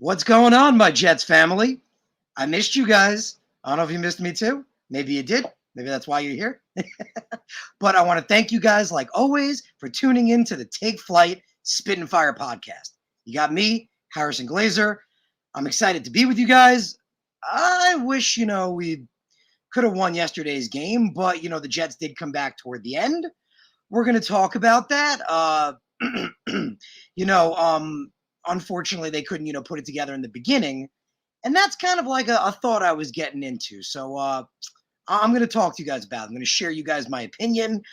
What's going on, my Jets family? I missed you guys. I don't know if you missed me too. Maybe you did. Maybe that's why you're here. But I want to thank you guys, like always, for tuning in to the Take Flight Spit and Fire podcast. You got me, Harrison Glazer. I'm excited to be with you guys. I wish, we could have won yesterday's game, but, the Jets did come back toward the end. We're going to talk about that. You know, um, Unfortunately, they couldn't, put it together in the beginning. And that's kind of like a thought I was getting into. So I'm going to talk to you guys about it. I'm going to share you guys my opinion.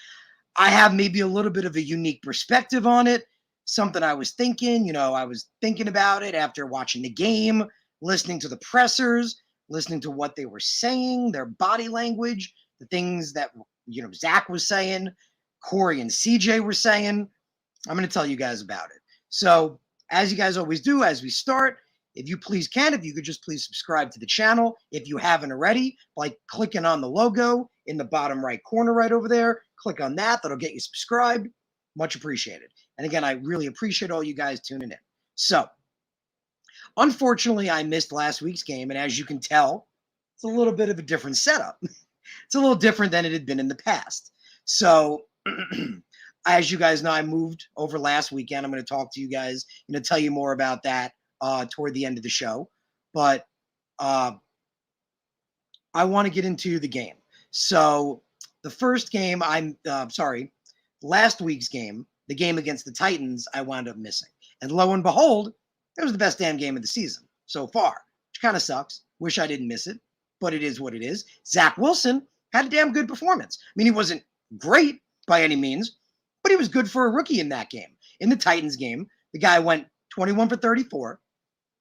I have maybe a little bit of a unique perspective on it. Something I was thinking, I was thinking about it after watching the game, listening to the pressers, listening to what they were saying, their body language, the things that, Zach was saying, Corey and CJ were saying. I'm going to tell you guys about it. So, as you guys always do, as we start, if you please can, if you could just please subscribe to the channel if you haven't already, by clicking on the logo in the bottom right corner right over there. Click on that. That'll get you subscribed. Much appreciated. And again, I really appreciate all you guys tuning in. So, unfortunately, I missed last week's game. And as you can tell, it's a little bit of a different setup. It's a little different than it had been in the past. So, as you guys know, I moved over last weekend. I'm going to talk to you guys, tell you more about that toward the end of the show. But I want to get into the game. So the first game, last week's game, the game against the Titans, I wound up missing. And lo and behold, it was the best damn game of the season so far, which kind of sucks. Wish I didn't miss it, but it is what it is. Zach Wilson had a damn good performance. I mean, he wasn't great by any means, but he was good for a rookie in that game. In the Titans game, the guy went 21 for 34,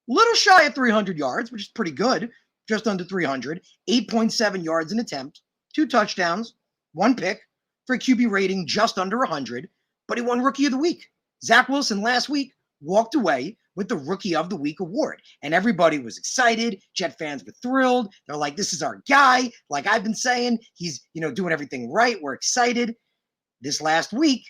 little shy of 300 yards, which is pretty good, just under 300, 8.7 yards an attempt, 2 touchdowns, 1 pick, for a QB rating just under 100, but he won Rookie of the Week. Zach Wilson last week walked away with the Rookie of the Week award, and everybody was excited. Jet fans were thrilled. They're like, this is our guy. Like I've been saying, he's, doing everything right. We're excited. This last week,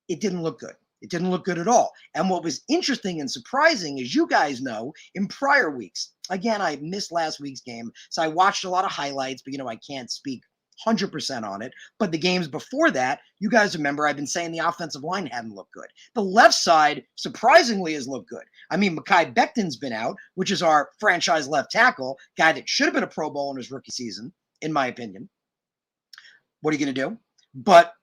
it didn't look good. It didn't look good at all. And what was interesting and surprising, as you guys know, in prior weeks, again, I missed last week's game, so I watched a lot of highlights, but, I can't speak 100% on it. But the games before that, you guys remember I've been saying the offensive line hadn't looked good. The left side, surprisingly, has looked good. I mean, Mekhi Becton's been out, which is our franchise left tackle, guy that should have been a Pro Bowl in his rookie season, in my opinion. What are you going to do? But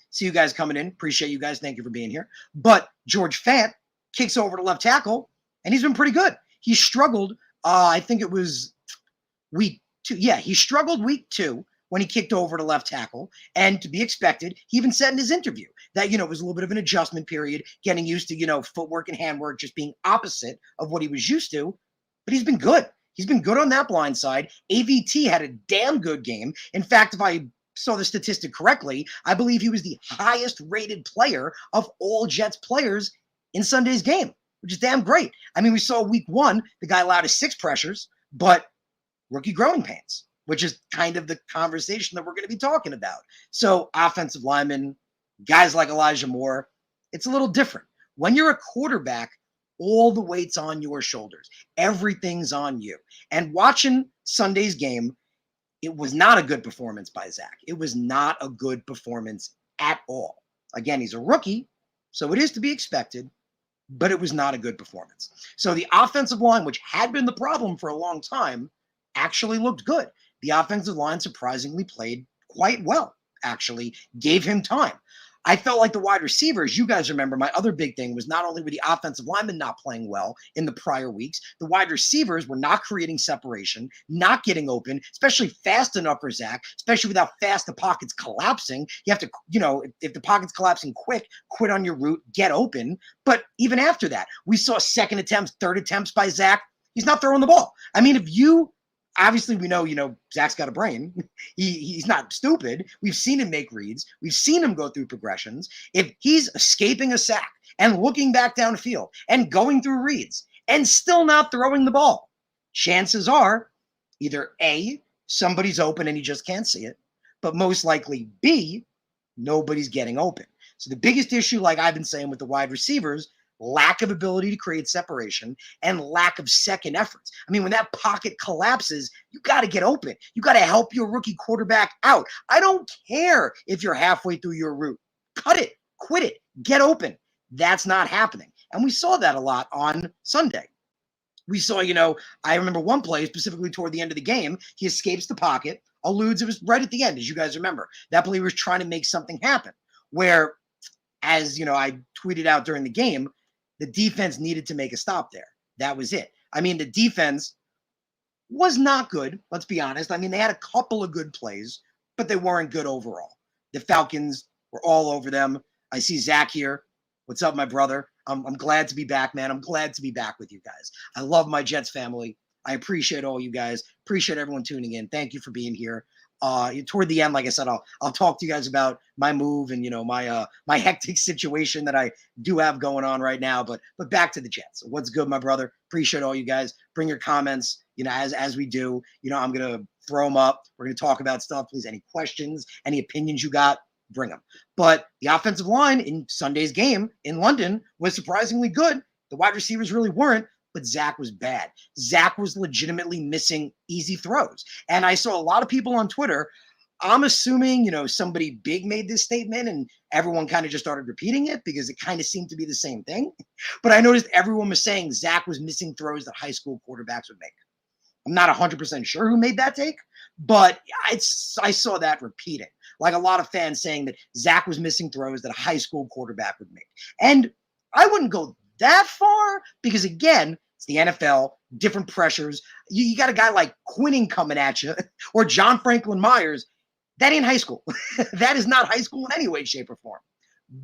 see you guys coming in. Appreciate you guys. Thank you for being here. But George Fant kicks over to left tackle, and he's been pretty good. He struggled. I think it was week 2. Yeah, he struggled week 2 when he kicked over to left tackle. And to be expected, he even said in his interview that, it was a little bit of an adjustment period, getting used to, footwork and handwork just being opposite of what he was used to. But he's been good. He's been good on that blind side. AVT had a damn good game. In fact, if I saw the statistic correctly, I believe he was the highest rated player of all Jets players in Sunday's game, which is damn great. I mean, we saw week 1, the guy allowed us 6 pressures, but rookie growing pains, which is kind of the conversation that we're going to be talking about. So offensive linemen, guys like Elijah Moore, it's a little different. When you're a quarterback, all the weight's on your shoulders. Everything's on you. And watching Sunday's game, it was not a good performance by Zach. It was not a good performance at all. Again, he's a rookie, so it is to be expected, but it was not a good performance. So the offensive line, which had been the problem for a long time, actually looked good. The offensive line surprisingly played quite well, actually gave him time. I felt like the wide receivers, you guys remember, my other big thing was not only were the offensive linemen not playing well in the prior weeks, the wide receivers were not creating separation, not getting open, especially fast enough for Zach, especially with how fast the pocket's collapsing. You have to, if the pocket's collapsing quick, quit on your route, get open. But even after that, we saw second attempts, third attempts by Zach. He's not throwing the ball. I mean, obviously, we know, Zach's got a brain. He's not stupid. We've seen him make reads. We've seen him go through progressions. If he's escaping a sack and looking back downfield and going through reads and still not throwing the ball, chances are either A, somebody's open and he just can't see it, but most likely B, nobody's getting open. So the biggest issue, like I've been saying with the wide receivers, lack of ability to create separation, and lack of second efforts. I mean, when that pocket collapses, you got to get open. You got to help your rookie quarterback out. I don't care if you're halfway through your route. Cut it, quit it, get open. That's not happening. And we saw that a lot on Sunday. We saw, I remember one play specifically toward the end of the game. He escapes the pocket, eludes. It was right at the end, as you guys remember. That play was trying to make something happen where, as I tweeted out during the game, the defense needed to make a stop there. That was it. I mean, the defense was not good. Let's be honest. I mean, they had a couple of good plays, but they weren't good overall. The Falcons were all over them. I see Zach here. What's up, my brother? I'm glad to be back, man. I'm glad to be back with you guys. I love my Jets family. I appreciate all you guys. Appreciate everyone tuning in. Thank you for being here. Toward the end, like I said, I'll talk to you guys about my move and my hectic situation that I do have going on right now. But back to the Jets. What's good, my brother? Appreciate all you guys. Bring your comments. As we do. I'm gonna throw them up. We're gonna talk about stuff. Please, any questions, any opinions you got, bring them. But the offensive line in Sunday's game in London was surprisingly good. The wide receivers really weren't, but Zach was bad. Zach was legitimately missing easy throws. And I saw a lot of people on Twitter. I'm assuming, somebody big made this statement and everyone kind of just started repeating it because it kind of seemed to be the same thing. But I noticed everyone was saying Zach was missing throws that high school quarterbacks would make. I'm not 100% sure who made that take, but I saw that repeating. Like a lot of fans saying that Zach was missing throws that a high school quarterback would make. And I wouldn't go that far because, again, it's the NFL, different pressures. You got a guy like Quinning coming at you or John Franklin Myers. That ain't high school. That is not high school in any way, shape, or form.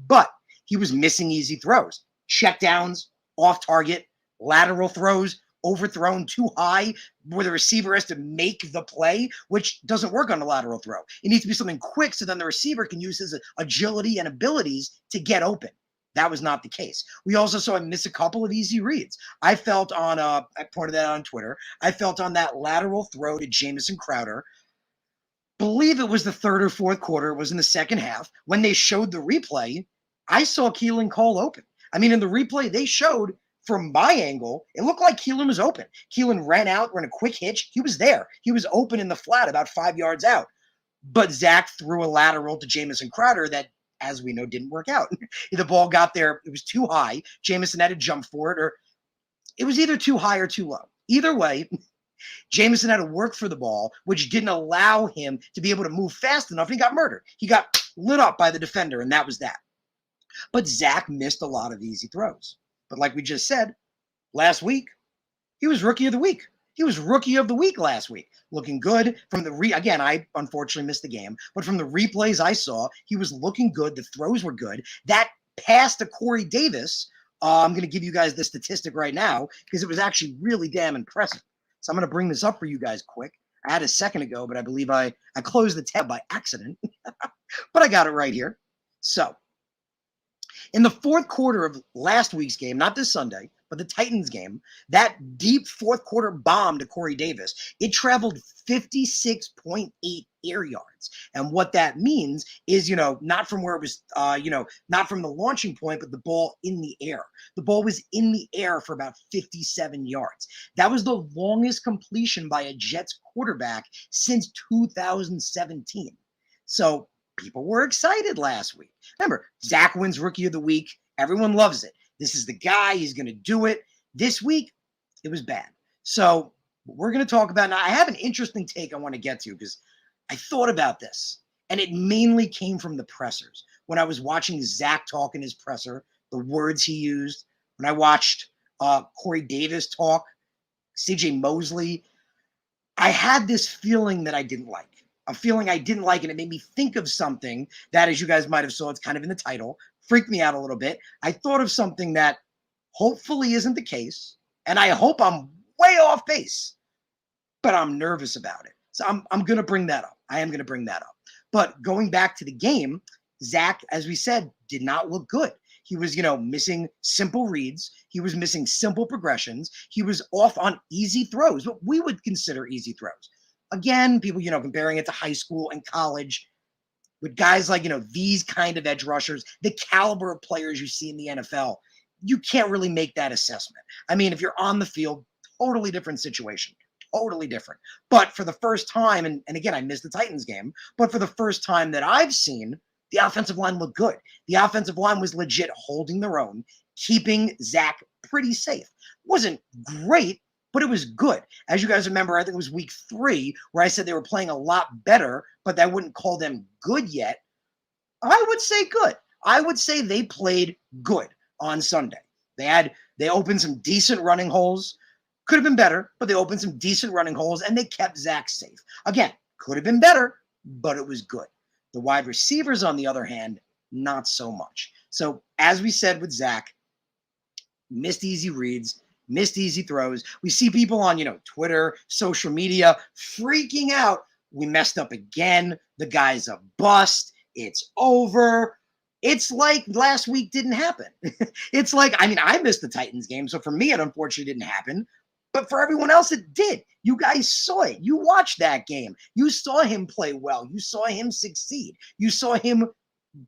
But he was missing easy throws, checkdowns, off target, lateral throws, overthrown too high where the receiver has to make the play, which doesn't work on a lateral throw. It needs to be something quick so then the receiver can use his agility and abilities to get open. That was not the case. We also saw him miss a couple of easy reads. I felt on, I pointed that out on Twitter, I felt on that lateral throw to Jamison Crowder, believe it was the third or fourth quarter, it was in the second half, when they showed the replay, I saw Keelan Cole open. I mean, in the replay they showed, from my angle, it looked like Keelan was open. Keelan ran out, ran a quick hitch. He was there. He was open in the flat about 5 yards out. But Zach threw a lateral to Jamison Crowder that, as we know, didn't work out. The ball got there. It was too high. Jamison had to jump for it, or it was either too high or too low. Either way, Jamison had to work for the ball, which didn't allow him to be able to move fast enough. And he got murdered. He got lit up by the defender, and that was that. But Zach missed a lot of easy throws. But like we just said, last week, he was rookie of the week. He was rookie of the week last week. Looking good from the again, I unfortunately missed the game, but from the replays I saw, he was looking good. The throws were good. That pass to Corey Davis, I'm going to give you guys the statistic right now because it was actually really damn impressive. So I'm going to bring this up for you guys quick. I had a second ago, but I believe I closed the tab by accident. But I got it right here. So in the fourth quarter of last week's game, not this Sunday, but the Titans game, that deep fourth quarter bomb to Corey Davis, it traveled 56.8 air yards. And what that means is, not from where it was, not from the launching point, but the ball in the air. The ball was in the air for about 57 yards. That was the longest completion by a Jets quarterback since 2017. So people were excited last week. Remember, Zach wins Rookie of the Week. Everyone loves it. This is the guy. He's going to do it. This week, it was bad. So we're going to talk about now. I have an interesting take I want to get to because I thought about this, and it mainly came from the pressers. When I was watching Zach talk in his presser, the words he used, when I watched Corey Davis talk, CJ Mosley, I had this feeling that I didn't like. A feeling I didn't like, and it made me think of something that, as you guys might have saw, it's kind of in the title, freaked me out a little bit. I thought of something that hopefully isn't the case, and I hope I'm way off base, but I'm nervous about it. So I'm going to bring that up. I am going to bring that up. But going back to the game, Zach, as we said, did not look good. He was, missing simple reads. He was missing simple progressions. He was off on easy throws, what we would consider easy throws. Again, people, comparing it to high school and college with guys like, these kind of edge rushers, the caliber of players you see in the NFL, you can't really make that assessment. I mean, if you're on the field, totally different situation. Totally different. But for the first time, and again, I missed the Titans game, but for the first time that I've seen, the offensive line looked good. The offensive line was legit holding their own, keeping Zach pretty safe. Wasn't great, but it was good. As you guys remember, I think it was week 3 where I said they were playing a lot better, but I wouldn't call them good yet. I would say good. I would say they played good on Sunday. They opened some decent running holes. Could have been better, but they opened some decent running holes and they kept Zach safe. Again, could have been better, but it was good. The wide receivers, on the other hand, not so much. So as we said with Zach, missed easy reads, missed easy throws. We see people on, Twitter, social media freaking out. We messed up again. The guy's a bust. It's over. It's like last week didn't happen. It's like, I missed the Titans game, so for me, it unfortunately didn't happen. But for everyone else, it did. You guys saw it. You watched that game. You saw him play well. You saw him succeed. You saw him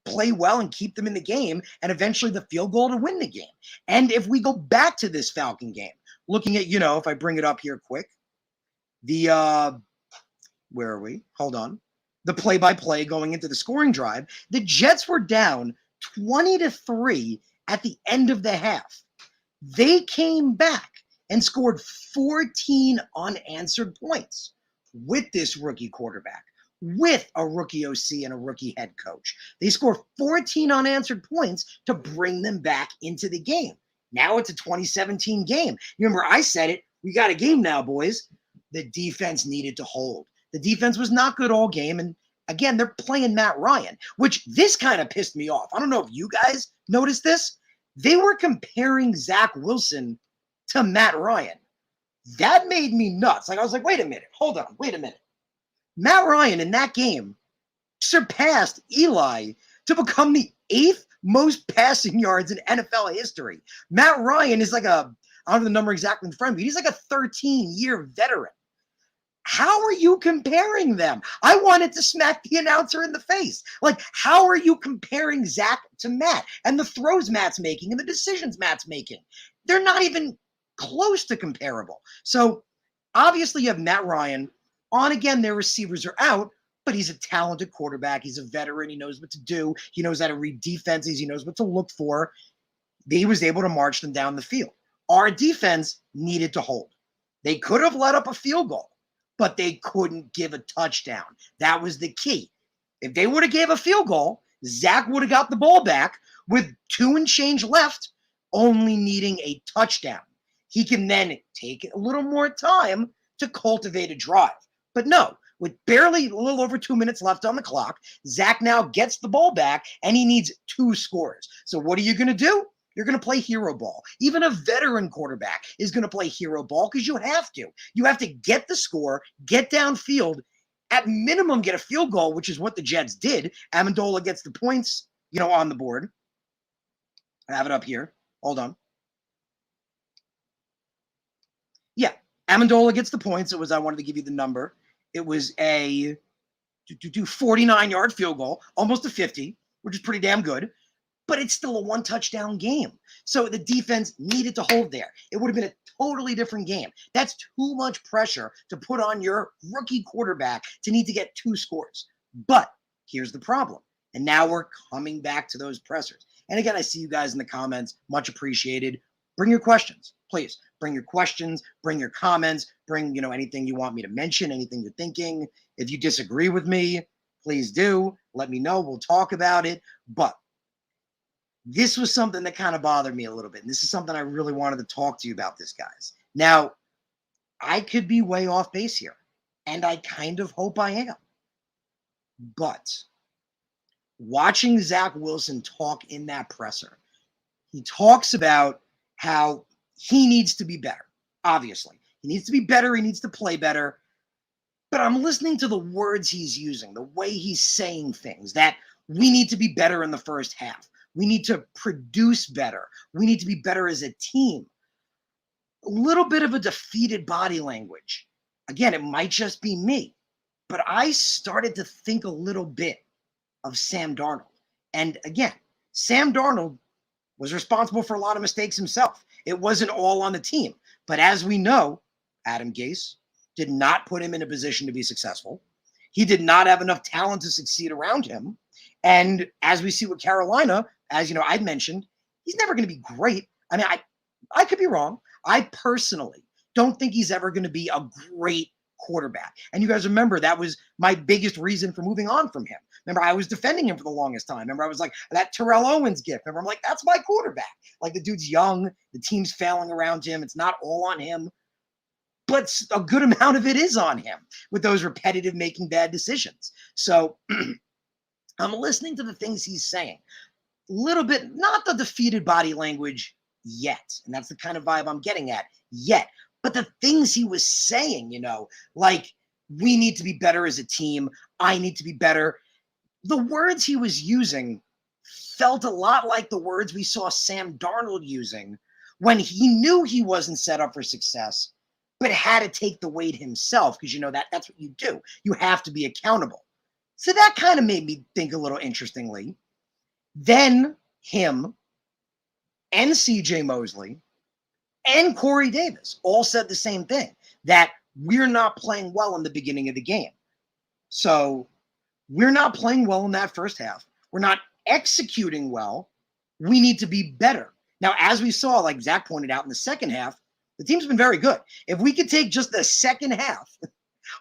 play well and keep them in the game, and eventually the field goal to win the game. And if we go back to this Falcon game, looking at, if I bring it up here quick, where are we? Hold on. The play-by-play going into the scoring drive, the Jets were down 20-3 at the end of the half. They came back and scored 14 unanswered points with this rookie quarterback, with a rookie OC and a rookie head coach. They scored 14 unanswered points to bring them back into the game. Now it's a 2017 game. You remember I said it, we got a game now, boys. The defense needed to hold. The defense was not good all game, and again, they're playing Matt Ryan, which this kind of pissed me off. I don't know if you guys noticed this. They were comparing Zach Wilson to Matt Ryan. That made me nuts. I was like, wait a minute. Hold on. Wait a minute. Matt Ryan in that game surpassed Eli to become the 8th most passing yards in NFL history. Matt Ryan is like I don't have the number exactly in front of me. He's like a 13-year veteran. How are you comparing them? I wanted to smack the announcer in the face. Like, how are you comparing Zach to Matt and the throws Matt's making and the decisions Matt's making? They're not even close to comparable. So obviously you have Matt Ryan on again. Their receivers are out, but he's a talented quarterback. He's a veteran. He knows what to do. He knows how to read defenses. He knows what to look for. He was able to march them down the field. Our defense needed to hold. They could have let up a field goal, but they couldn't give a touchdown. That was the key. If they would have gave a field goal, Zach would have got the ball back with 2 and change left, only needing a touchdown. He can then take a little more time to cultivate a drive. But no, with barely a little over 2 minutes left on the clock, Zach now gets the ball back and he needs 2 scores. So what are you going to do? You're going to play hero ball. Even a veteran quarterback is going to play hero ball because you have to. You have to get the score, get downfield, at minimum get a field goal, which is what the Jets did. Amendola gets the points, on the board. I have it up here. Hold on. Yeah, Amendola gets the points. I wanted to give you the number. It was a 49-yard field goal, almost a 50, which is pretty damn good. But it's still a 1-touchdown game. So the defense needed to hold there. It would have been a totally different game. That's too much pressure to put on your rookie quarterback to need to get 2 scores. But here's the problem. And now we're coming back to those pressers. And again, I see you guys in the comments. Much appreciated. Bring your questions, please. Bring your questions, bring your comments, bring, anything you want me to mention, anything you're thinking. If you disagree with me, please do. Let me know. We'll talk about it. But this was something that kind of bothered me a little bit. And this is something I really wanted to talk to you about this, guys. Now, I could be way off base here, and I kind of hope I am. But watching Zach Wilson talk in that presser, he talks about how he needs to be better, obviously. He needs to be better. He needs to play better. But I'm listening to the words he's using, the way he's saying things, that we need to be better in the first half. We need to produce better. We need to be better as a team. A little bit of a defeated body language. Again, it might just be me, but I started to think a little bit of Sam Darnold. And again, Sam Darnold was responsible for a lot of mistakes himself. It wasn't all on the team. But as we know, Adam Gase did not put him in a position to be successful. He did not have enough talent to succeed around him. And as we see with Carolina, as you know, I'd mentioned, he's never going to be great. I mean, I could be wrong. I personally don't think he's ever going to be a great quarterback. And you guys remember that was my biggest reason for moving on from him. Remember, I was defending him for the longest time. Remember, I was like, that Terrell Owens gift. Remember, I'm like, that's my quarterback. Like, the dude's young, the team's failing around him. It's not all on him, but a good amount of it is on him with those repetitive making bad decisions. So I'm listening to the things he's saying. A little bit, not the defeated body language yet. And that's the kind of vibe I'm getting at yet. But the things he was saying, you know, like, we need to be better as a team. I need to be better. The words he was using felt a lot like the words we saw Sam Darnold using when he knew he wasn't set up for success, but had to take the weight himself, because, you know, that's what you do. You have to be accountable. So that kind of made me think a little interestingly. Then him and CJ Mosley and Corey Davis all said the same thing, that we're not playing well in the beginning of the game. So we're not playing well in that first half. We're not executing well. We need to be better. Now, as we saw, like Zach pointed out in the second half, the team's been very good. If we could take just the second half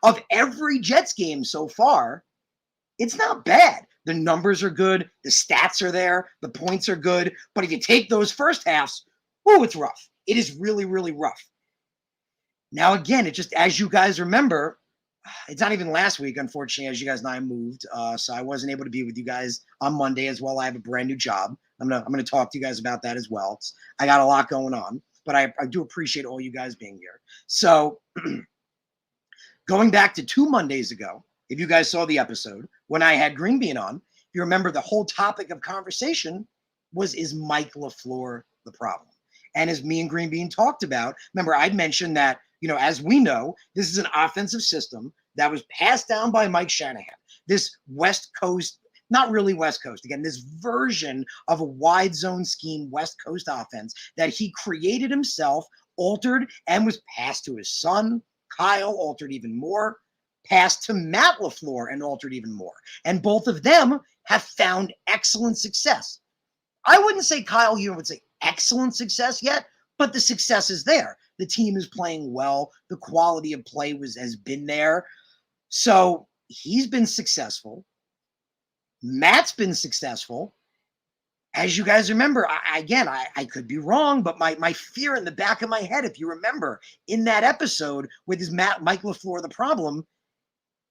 of every Jets game so far, it's not bad. The numbers are good. The stats are there. The points are good. But if you take those first halves, oh, it's rough. It is really, really rough. Now, again, it just, as you guys remember, it's not even last week, unfortunately, as you guys know, I moved. So I wasn't able to be with you guys on Monday as well. I have a brand new job. I'm gonna talk to you guys about that as well. I got a lot going on, but I do appreciate all you guys being here. So going back to 2 Mondays ago, if you guys saw the episode, when I had Green Bean on, if you remember, the whole topic of conversation was, is Mike LaFleur the problem? And as me and Green Bean talked about, remember, I'd mentioned that, you know, as we know, this is an offensive system that was passed down by Mike Shanahan. This West Coast, not really West Coast, again, this version of a wide zone scheme West Coast offense that he created himself, altered, and was passed to his son, Kyle, altered even more, passed to Matt LaFleur and altered even more. And both of them have found excellent success. I wouldn't say Kyle, you would say excellent success yet, but the success is there. The team is playing well. The quality of play has been there. So he's been successful. Matt's been successful. As you guys remember, I could be wrong, but my fear in the back of my head, if you remember, in that episode with his Mike LaFleur the problem,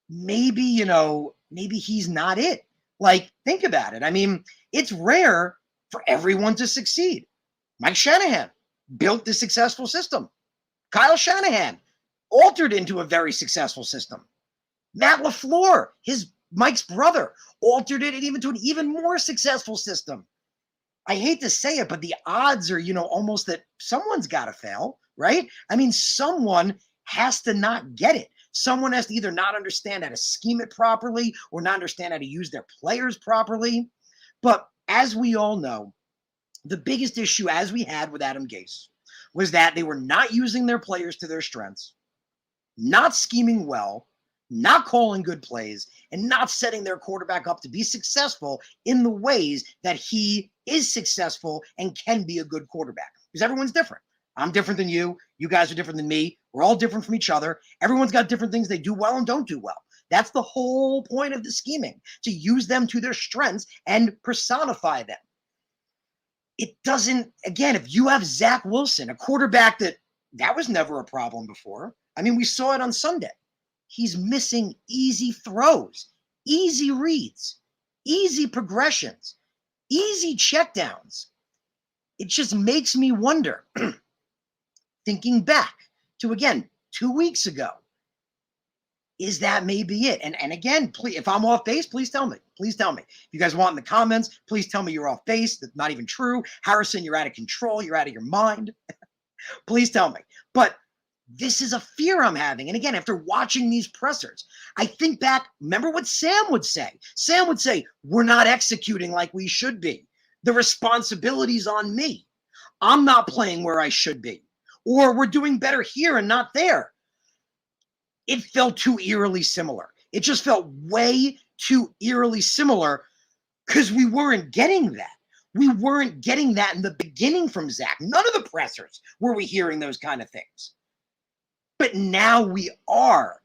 maybe he's not it. Like, think about it. I mean, it's rare for everyone to succeed. Mike Shanahan built this successful system. Kyle Shanahan altered into a very successful system. Matt LaFleur, Mike's brother, altered it even to an even more successful system. I hate to say it, but the odds are, almost that someone's got to fail, right? I mean, someone has to not get it. Someone has to either not understand how to scheme it properly or not understand how to use their players properly. But as we all know, the biggest issue, as we had with Adam Gase, was that they were not using their players to their strengths, not scheming well, not calling good plays, and not setting their quarterback up to be successful in the ways that he is successful and can be a good quarterback. Because everyone's different. I'm different than you. You guys are different than me. We're all different from each other. Everyone's got different things they do well and don't do well. That's the whole point of the scheming, to use them to their strengths and personify them. It doesn't, again, if you have Zach Wilson, a quarterback that was never a problem before. I mean, we saw it on Sunday. He's missing easy throws, easy reads, easy progressions, easy checkdowns. It just makes me wonder, thinking back to, again, 2 weeks ago, is that maybe it? And again, please, if I'm off base, please tell me. Please tell me. If you guys want in the comments, please tell me you're off base. That's not even true. Harrison, you're out of control. You're out of your mind. Please tell me. But this is a fear I'm having. And again, after watching these pressers, I think back, remember what Sam would say? Sam would say, we're not executing like we should be. The responsibility's on me. I'm not playing where I should be. Or we're doing better here and not there. It felt too eerily similar. It just felt way too eerily similar because we weren't getting that. We weren't getting that in the beginning from Zach. None of the pressers were we hearing those kind of things. But now we are.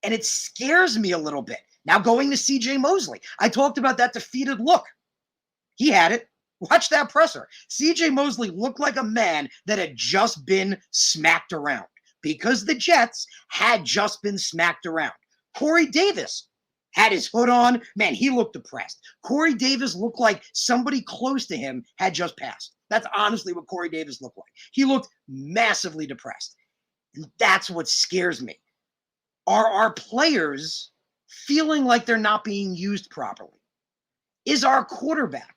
And it scares me a little bit. Now going to CJ Mosley. I talked about that defeated look. He had it. Watch that presser. CJ Mosley looked like a man that had just been smacked around because the Jets had just been smacked around. Corey Davis had his hood on. Man, he looked depressed. Corey Davis looked like somebody close to him had just passed. That's honestly what Corey Davis looked like. He looked massively depressed. And that's what scares me. Are our players feeling like they're not being used properly? Is our quarterback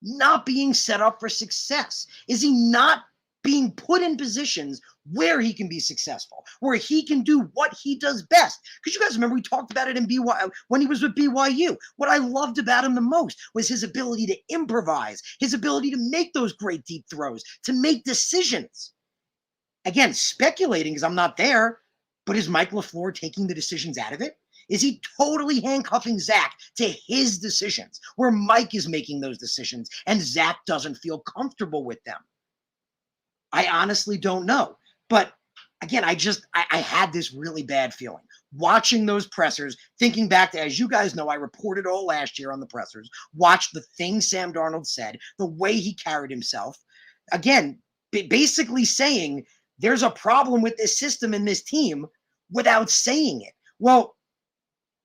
not being set up for success? Is he not being put in positions where he can be successful, where he can do what he does best? Because you guys remember we talked about it in BYU when he was with BYU. What I loved about him the most was his ability to improvise, his ability to make those great deep throws, to make decisions. Again, speculating because I'm not there, but is Mike LaFleur taking the decisions out of it? Is he totally handcuffing Zach to his decisions where Mike is making those decisions and Zach doesn't feel comfortable with them? I honestly don't know. But again, I had this really bad feeling watching those pressers, thinking back to, as you guys know, I reported all last year on the pressers, watched the things Sam Darnold said, the way he carried himself. Again, basically saying there's a problem with this system and this team without saying it. Well,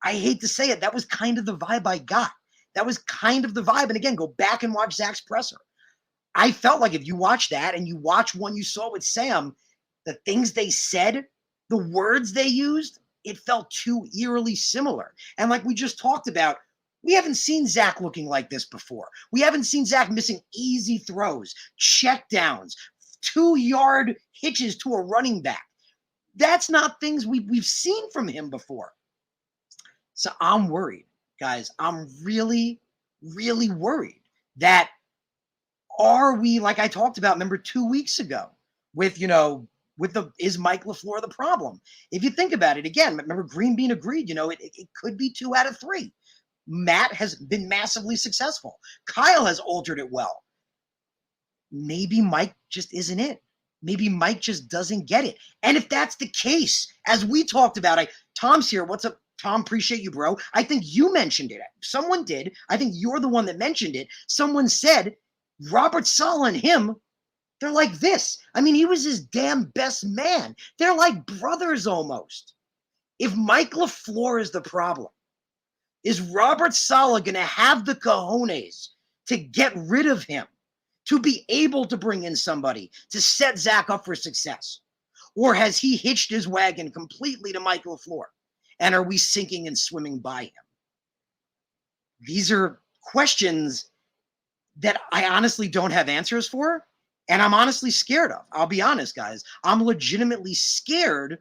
I hate to say it, that was kind of the vibe I got. That was kind of the vibe. And again, go back and watch Zach's presser. I felt like if you watch that and you watch one you saw with Sam, the things they said, the words they used, it felt too eerily similar. And like we just talked about, we haven't seen Zach looking like this before. We haven't seen Zach missing easy throws, check downs, 2-yard hitches to a running back. That's not things we've seen from him before. So I'm worried, guys. I'm really, really worried that are we, like I talked about, remember 2 weeks ago with, is Mike LaFleur the problem? If you think about it, again, remember Green Bean agreed, it could be 2 out of 3. Matt has been massively successful. Kyle has altered it well. Maybe Mike just isn't it. Maybe Mike just doesn't get it. And if that's the case, as we talked about, Tom's here. What's up, Tom? Appreciate you, bro. I think you mentioned it. Someone did. I think you're the one that mentioned it. Someone said Robert Saleh and him, they're like this. I mean, he was his damn best man. They're like brothers almost. If Mike LaFleur is the problem, is Robert Saleh going to have the cojones to get rid of him, to be able to bring in somebody to set Zach up for success? Or has he hitched his wagon completely to Mike LaFleur? And are we sinking and swimming by him? These are questions that I honestly don't have answers for, and I'm honestly scared of. I'll be honest, guys. I'm legitimately scared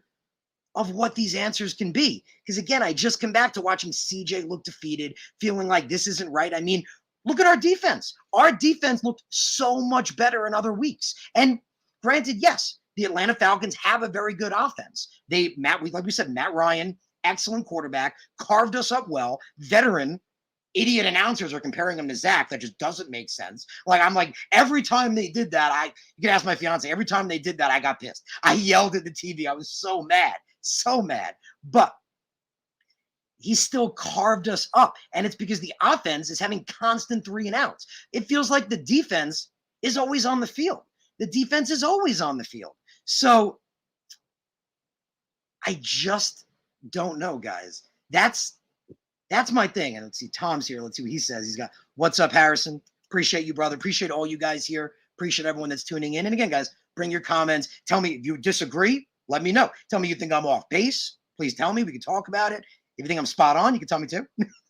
of what these answers can be. Because again, I just come back to watching CJ look defeated, feeling like this isn't right. I mean, look at our defense. Our defense looked so much better in other weeks. And granted, yes, the Atlanta Falcons have a very good offense. Like we said, Matt Ryan, excellent quarterback, carved us up well, veteran. Idiot announcers are comparing him to Zach. That just doesn't make sense. I'm like, every time they did that, you can ask my fiance, every time they did that, I got pissed. I yelled at the TV. I was so mad. But he still carved us up. And it's because the offense is having constant 3 and outs. It feels like the defense is always on the field. The defense is always on the field. So I just don't know, guys. That's my thing. And let's see, Tom's here. Let's see what he says. He's got, what's up, Harrison? Appreciate you, brother. Appreciate all you guys here. Appreciate everyone that's tuning in. And again, guys, bring your comments. Tell me if you disagree. Let me know. Tell me you think I'm off base. Please tell me. We can talk about it. If you think I'm spot on, you can tell me too.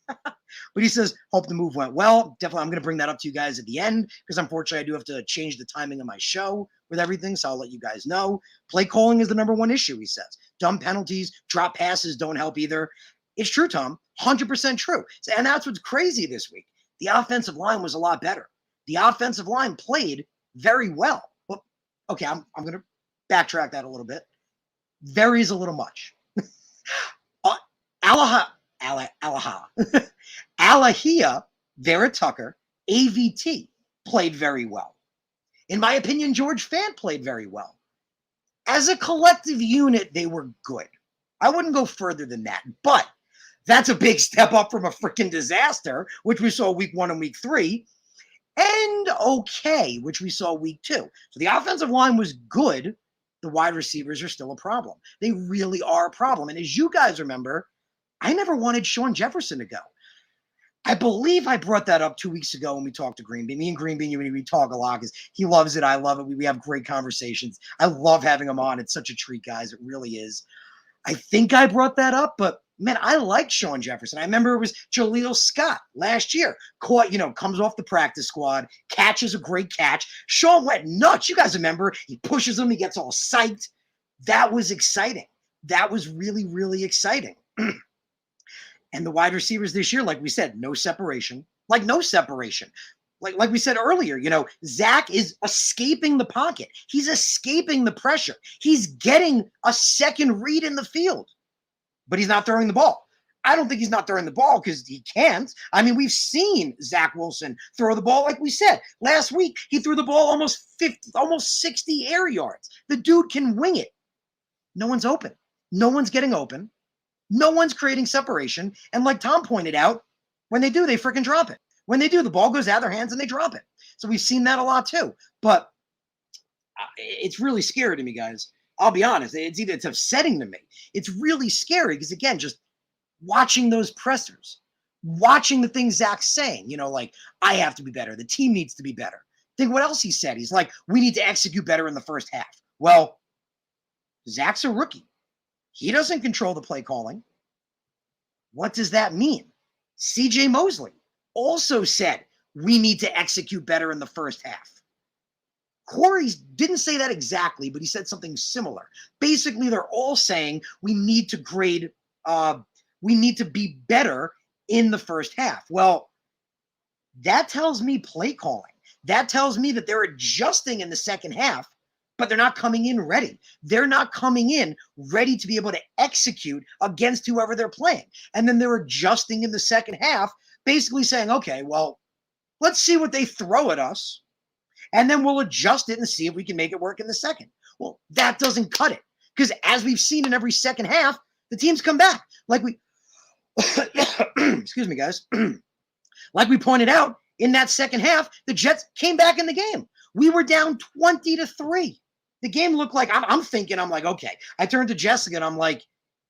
But he says, hope the move went well. Definitely, I'm going to bring that up to you guys at the end because unfortunately, I do have to change the timing of my show with everything. So I'll let you guys know. Play calling is the number one issue, he says. Dumb penalties, drop passes don't help either. It's true, Tom. 100% true. And that's what's crazy this week. The offensive line was a lot better. The offensive line played very well. Well, okay, I'm going to backtrack that a little bit. Very is a little much. Alahia, Vera Tucker, AVT played very well. In my opinion, George Fant played very well. As a collective unit, they were good. I wouldn't go further than that, but that's a big step up from a freaking disaster, which we saw week 1 and week 3, and okay, which we saw week 2. So the offensive line was good. The wide receivers are still a problem. They really are a problem. And as you guys remember, I never wanted Sean Jefferson to go. I believe I brought that up 2 weeks ago when we talked to Greenby. Me and Greenby, we talk a lot because he loves it. I love it. We have great conversations. I love having him on. It's such a treat, guys. It really is. I think I brought that up, but man, I liked Sean Jefferson. I remember it was Jaleel Scott last year. Caught, comes off the practice squad, catches a great catch. Sean went nuts. You guys remember? He pushes him. He gets all psyched. That was exciting. That was really, really exciting. And the wide receivers this year, like we said, no separation. Like no separation. Like we said earlier, Zach is escaping the pocket. He's escaping the pressure. He's getting a second read in the field, but he's not throwing the ball. I don't think he's not throwing the ball because he can't. I mean, we've seen Zach Wilson throw the ball. Like we said last week, he threw the ball almost 60 air yards. The dude can wing it. No one's open. No one's getting open. No one's creating separation. And like Tom pointed out, when they do, they freaking drop it. When they do, the ball goes out of their hands and they drop it. So we've seen that a lot too. But it's really scary to me, guys. I'll be honest. It's upsetting to me. It's really scary because, again, just watching those pressers, watching the things Zach's saying, like, I have to be better. The team needs to be better. Think what else he said. He's like, we need to execute better in the first half. Well, Zach's a rookie. He doesn't control the play calling. What does that mean? CJ Mosley also said we need to execute better in the first half. Corey didn't say that exactly, but he said something similar. Basically, they're all saying we need to we need to be better in the first half. Well, that tells me play calling. That tells me that they're adjusting in the second half, but they're not coming in ready. They're not coming in ready to be able to execute against whoever they're playing. And then they're adjusting in the second half, basically saying, okay, well, let's see what they throw at us, and then we'll adjust it and see if we can make it work in the second. Well, that doesn't cut it, because as we've seen in every second half, the teams come back. Like we, excuse me, guys. Like we pointed out, in that second half, the Jets came back in the game. We were down 20-3. The game looked like, I'm thinking, okay. I turned to Jessica and I'm like,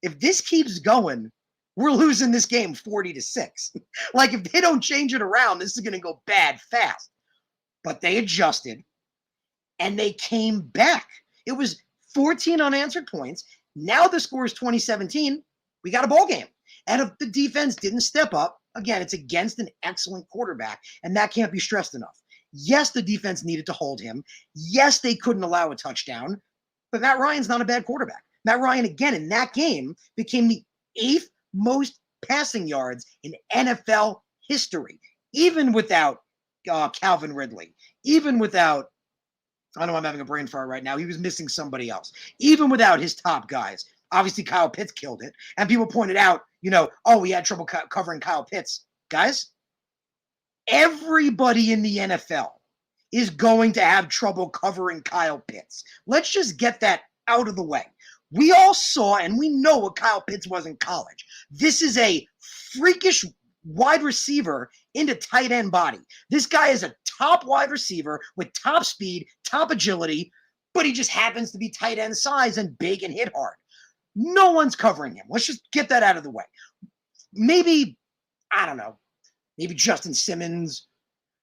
if this keeps going, we're losing this game 40-6. Like, if they don't change it around, this is going to go bad fast. But they adjusted and they came back. It was 14 unanswered points. Now the score is 20-17. We got a ball game. And if the defense didn't step up, again, it's against an excellent quarterback, and that can't be stressed enough. Yes, the defense needed to hold him. Yes, they couldn't allow a touchdown, but Matt Ryan's not a bad quarterback. Matt Ryan, again, in that game, became the 8th most passing yards in NFL history, even without Calvin Ridley, even without, I know I'm having a brain fart right now, he was missing somebody else, even without his top guys. Obviously, Kyle Pitts killed it, and people pointed out, we had trouble covering Kyle Pitts. Guys, everybody in the NFL is going to have trouble covering Kyle Pitts. Let's just get that out of the way. We all saw and we know what Kyle Pitts was in college. This is a freakish wide receiver into tight end body. This guy is a top wide receiver with top speed, top agility, but he just happens to be tight end size and big and hit hard. No one's covering him. Let's just get that out of the way. Maybe, I don't know, maybe Justin Simmons.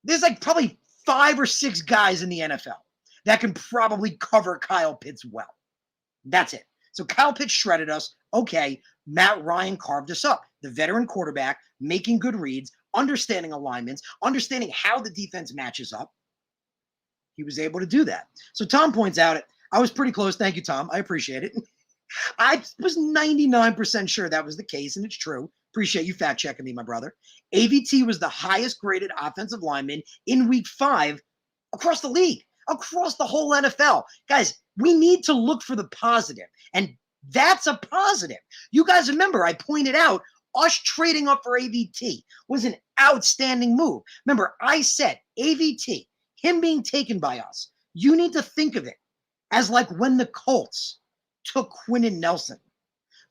There's like probably 5 or 6 guys in the NFL that can probably cover Kyle Pitts well. That's it. So Kyle Pitts shredded us. Okay, Matt Ryan carved us up. The veteran quarterback, making good reads, understanding alignments, understanding how the defense matches up. He was able to do that. So Tom points out, I was pretty close. Thank you, Tom. I appreciate it. I was 99% sure that was the case, and it's true. Appreciate you fact checking me, my brother. AVT was the highest graded offensive lineman in week 5 across the league, across the whole NFL. Guys, we need to look for the positive, and that's a positive. You guys remember I pointed out us trading up for AVT was an outstanding move. Remember, I said AVT, him being taken by us, you need to think of it as like when the Colts took Quentin Nelson,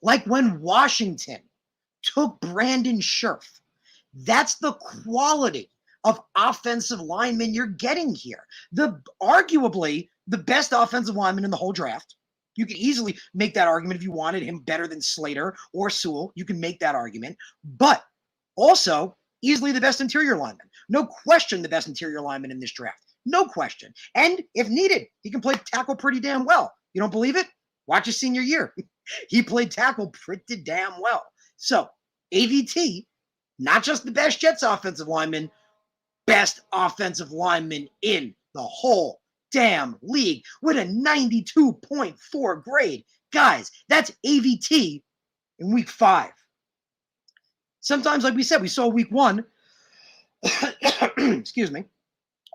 like when Washington took Brandon Scherf. That's the quality of offensive lineman you're getting here. Arguably the best offensive lineman in the whole draft. You could easily make that argument if you wanted him better than Slater or Sewell. You can make that argument. But also easily the best interior lineman. No question the best interior lineman in this draft. No question. And if needed, he can play tackle pretty damn well. You don't believe it? Watch his senior year. He played tackle pretty damn well. So AVT, not just the best Jets offensive lineman, best offensive lineman in the whole damn league with a 92.4 grade. Guys, that's AVT in week 5. Sometimes, like we said, we saw week 1. Excuse me.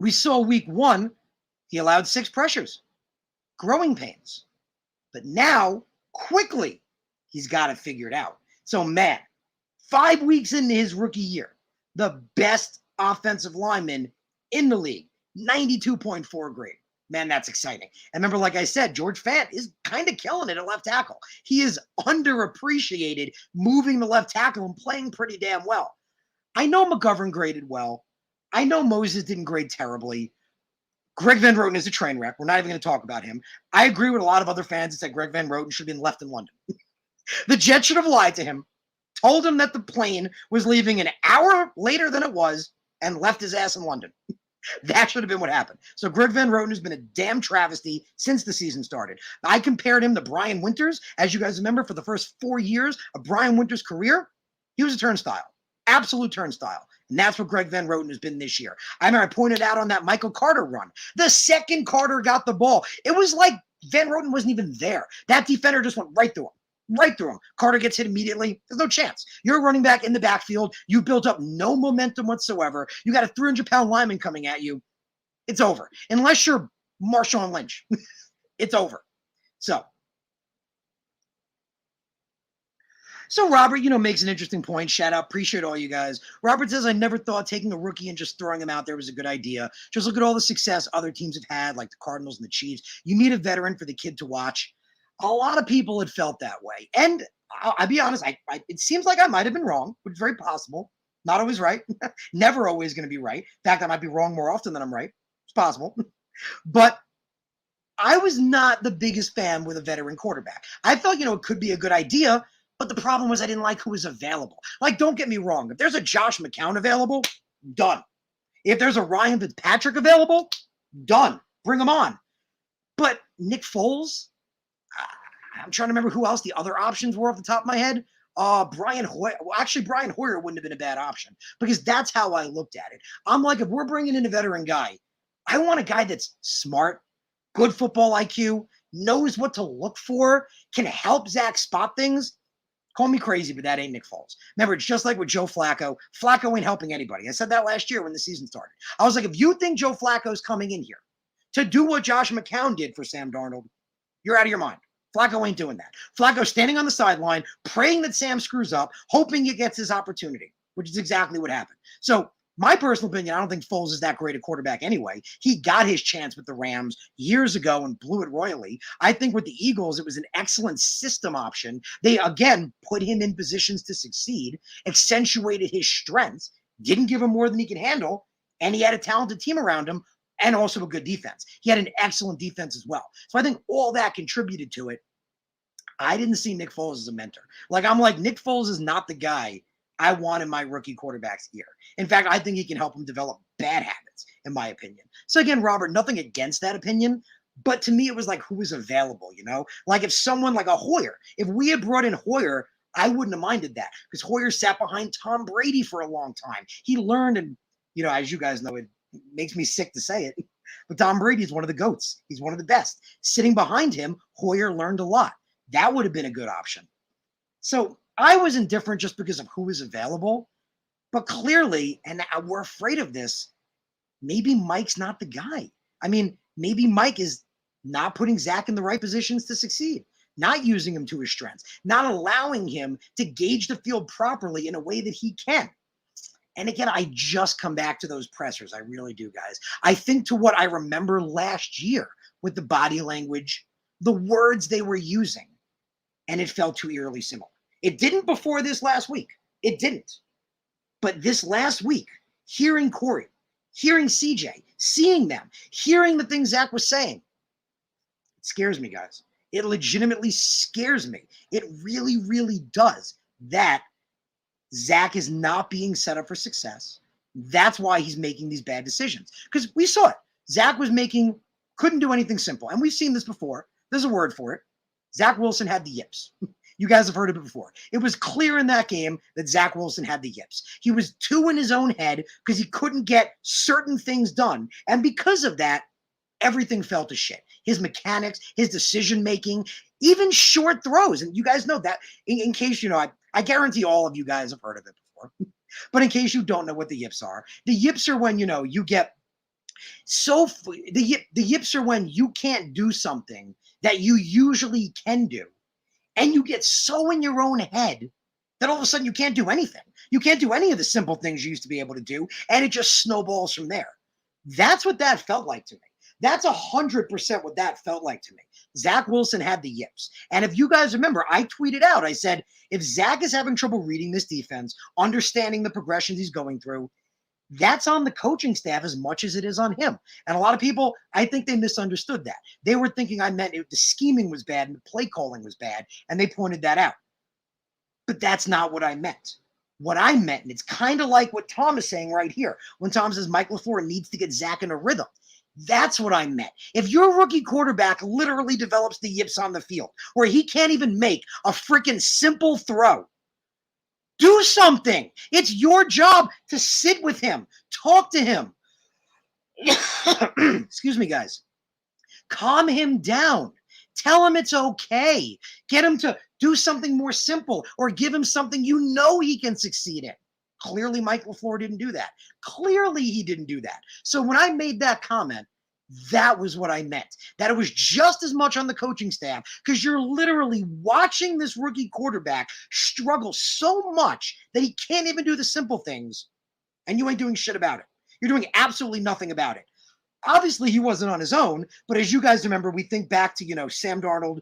We saw week 1, he allowed 6 pressures, growing pains. But now, quickly, he's got it figured out. So, man, 5 weeks into his rookie year, the best offensive lineman in the league, 92.4 grade. Man, that's exciting. And remember, like I said, George Fant is kind of killing it at left tackle. He is underappreciated, moving the left tackle and playing pretty damn well. I know McGovern graded well. I know Moses didn't grade terribly. Greg Van Roten is a train wreck. We're not even going to talk about him. I agree with a lot of other fans that said Greg Van Roten should have been left in London. The Jets should have lied to him, told him that the plane was leaving an hour later than it was, and left his ass in London. That should have been what happened. So Greg Van Roten has been a damn travesty since the season started. I compared him to Brian Winters. As you guys remember, for the first 4 years of Brian Winters' career, he was a turnstile. Absolute turnstile. And that's what Greg Van Roten has been this year. I remember I pointed out on that Michael Carter run. The second Carter got the ball, it was like Van Roten wasn't even there. That defender just went right through him. Right through him. Carter gets hit immediately. There's no chance. You're a running back in the backfield. You built up no momentum whatsoever. You got a 300-pound lineman coming at you. It's over. Unless you're Marshawn Lynch. It's over. So Robert, makes an interesting point. Shout out. Appreciate all you guys. Robert says, I never thought taking a rookie and just throwing him out there was a good idea. Just look at all the success other teams have had, like the Cardinals and the Chiefs. You need a veteran for the kid to watch. A lot of people had felt that way. And I'll be honest, it seems like I might have been wrong, which is very possible. Not always right. Never always going to be right. In fact, I might be wrong more often than I'm right. It's possible. But I was not the biggest fan with a veteran quarterback. I thought, it could be a good idea, but the problem was I didn't like who was available. Like, don't get me wrong. If there's a Josh McCown available, done. If there's a Ryan Fitzpatrick available, done. Bring him on. But Nick Foles, I'm trying to remember who else the other options were off the top of my head. Brian Hoyer. Well, actually, Brian Hoyer wouldn't have been a bad option because that's how I looked at it. I'm like, if we're bringing in a veteran guy, I want a guy that's smart, good football IQ, knows what to look for, can help Zach spot things. Call me crazy, but that ain't Nick Foles. Remember, it's just like with Joe Flacco. Flacco ain't helping anybody. I said that last year when the season started. I was like, if you think Joe Flacco's coming in here to do what Josh McCown did for Sam Darnold, you're out of your mind. Flacco ain't doing that. Flacco's standing on the sideline, praying that Sam screws up, hoping he gets his opportunity, which is exactly what happened. So my personal opinion, I don't think Foles is that great a quarterback anyway. He got his chance with the Rams years ago and blew it royally. I think with the Eagles, it was an excellent system option. They, again, put him in positions to succeed, accentuated his strengths, didn't give him more than he could handle, and he had a talented team around him and also a good defense. He had an excellent defense as well. So I think all that contributed to it. I didn't see Nick Foles as a mentor. I'm like, Nick Foles is not the guy I want in my rookie quarterback's ear. In fact, I think he can help him develop bad habits, in my opinion. So again, Robert, nothing against that opinion, but to me, it was like who was available, Like if someone like a Hoyer, if we had brought in Hoyer, I wouldn't have minded that because Hoyer sat behind Tom Brady for a long time. He learned, and as you guys know, it makes me sick to say it, but Tom Brady is one of the GOATs. He's one of the best. Sitting behind him, Hoyer learned a lot. That would have been a good option. So I was indifferent just because of who was available. But clearly, and we're afraid of this, maybe Mike's not the guy. I mean, maybe Mike is not putting Zach in the right positions to succeed, not using him to his strengths, not allowing him to gauge the field properly in a way that he can. And again, I just come back to those pressers. I really do, guys. I think to what I remember last year with the body language, the words they were using, and it felt too eerily similar. It didn't before this last week. It didn't. But this last week, hearing Corey, hearing CJ, seeing them, hearing the things Zach was saying, it scares me, guys. It legitimately scares me. It really, really does. That Zach is not being set up for success. That's why he's making these bad decisions. Because we saw it. Zach couldn't do anything simple. And we've seen this before. There's a word for it. Zach Wilson had the yips. You guys have heard of it before. It was clear in that game that Zach Wilson had the yips. He was too in his own head because he couldn't get certain things done. And because of that, everything fell to shit. His mechanics, his decision-making, even short throws. And you guys know that in case, I guarantee all of you guys have heard of it before. But in case you don't know what the yips are, the yips are when, you get the yips are when you can't do something that you usually can do. And you get so in your own head that all of a sudden you can't do anything. You can't do any of the simple things you used to be able to do. And it just snowballs from there. That's what that felt like to me. That's 100% what that felt like to me. Zach Wilson had the yips. And if you guys remember, I tweeted out, I said, if Zach is having trouble reading this defense, understanding the progressions he's going through, that's on the coaching staff as much as it is on him. And a lot of people, I think they misunderstood that. They were thinking I meant the scheming was bad and the play calling was bad, and they pointed that out. But that's not what I meant. What I meant, and it's kind of like what Tom is saying right here, when Tom says Mike LaFleur needs to get Zach in a rhythm. That's what I meant. If your rookie quarterback literally develops the yips on the field, where he can't even make a freaking simple throw, do something. It's your job to sit with him, talk to him. Excuse me, guys. Calm him down. Tell him it's okay. Get him to do something more simple or give him something he can succeed in. Clearly, Mike LaFleur didn't do that. Clearly, he didn't do that. So when I made that comment, that was what I meant. That it was just as much on the coaching staff because you're literally watching this rookie quarterback struggle so much that he can't even do the simple things, and you ain't doing shit about it. You're doing absolutely nothing about it. Obviously, he wasn't on his own, but as you guys remember, we think back to, Sam Darnold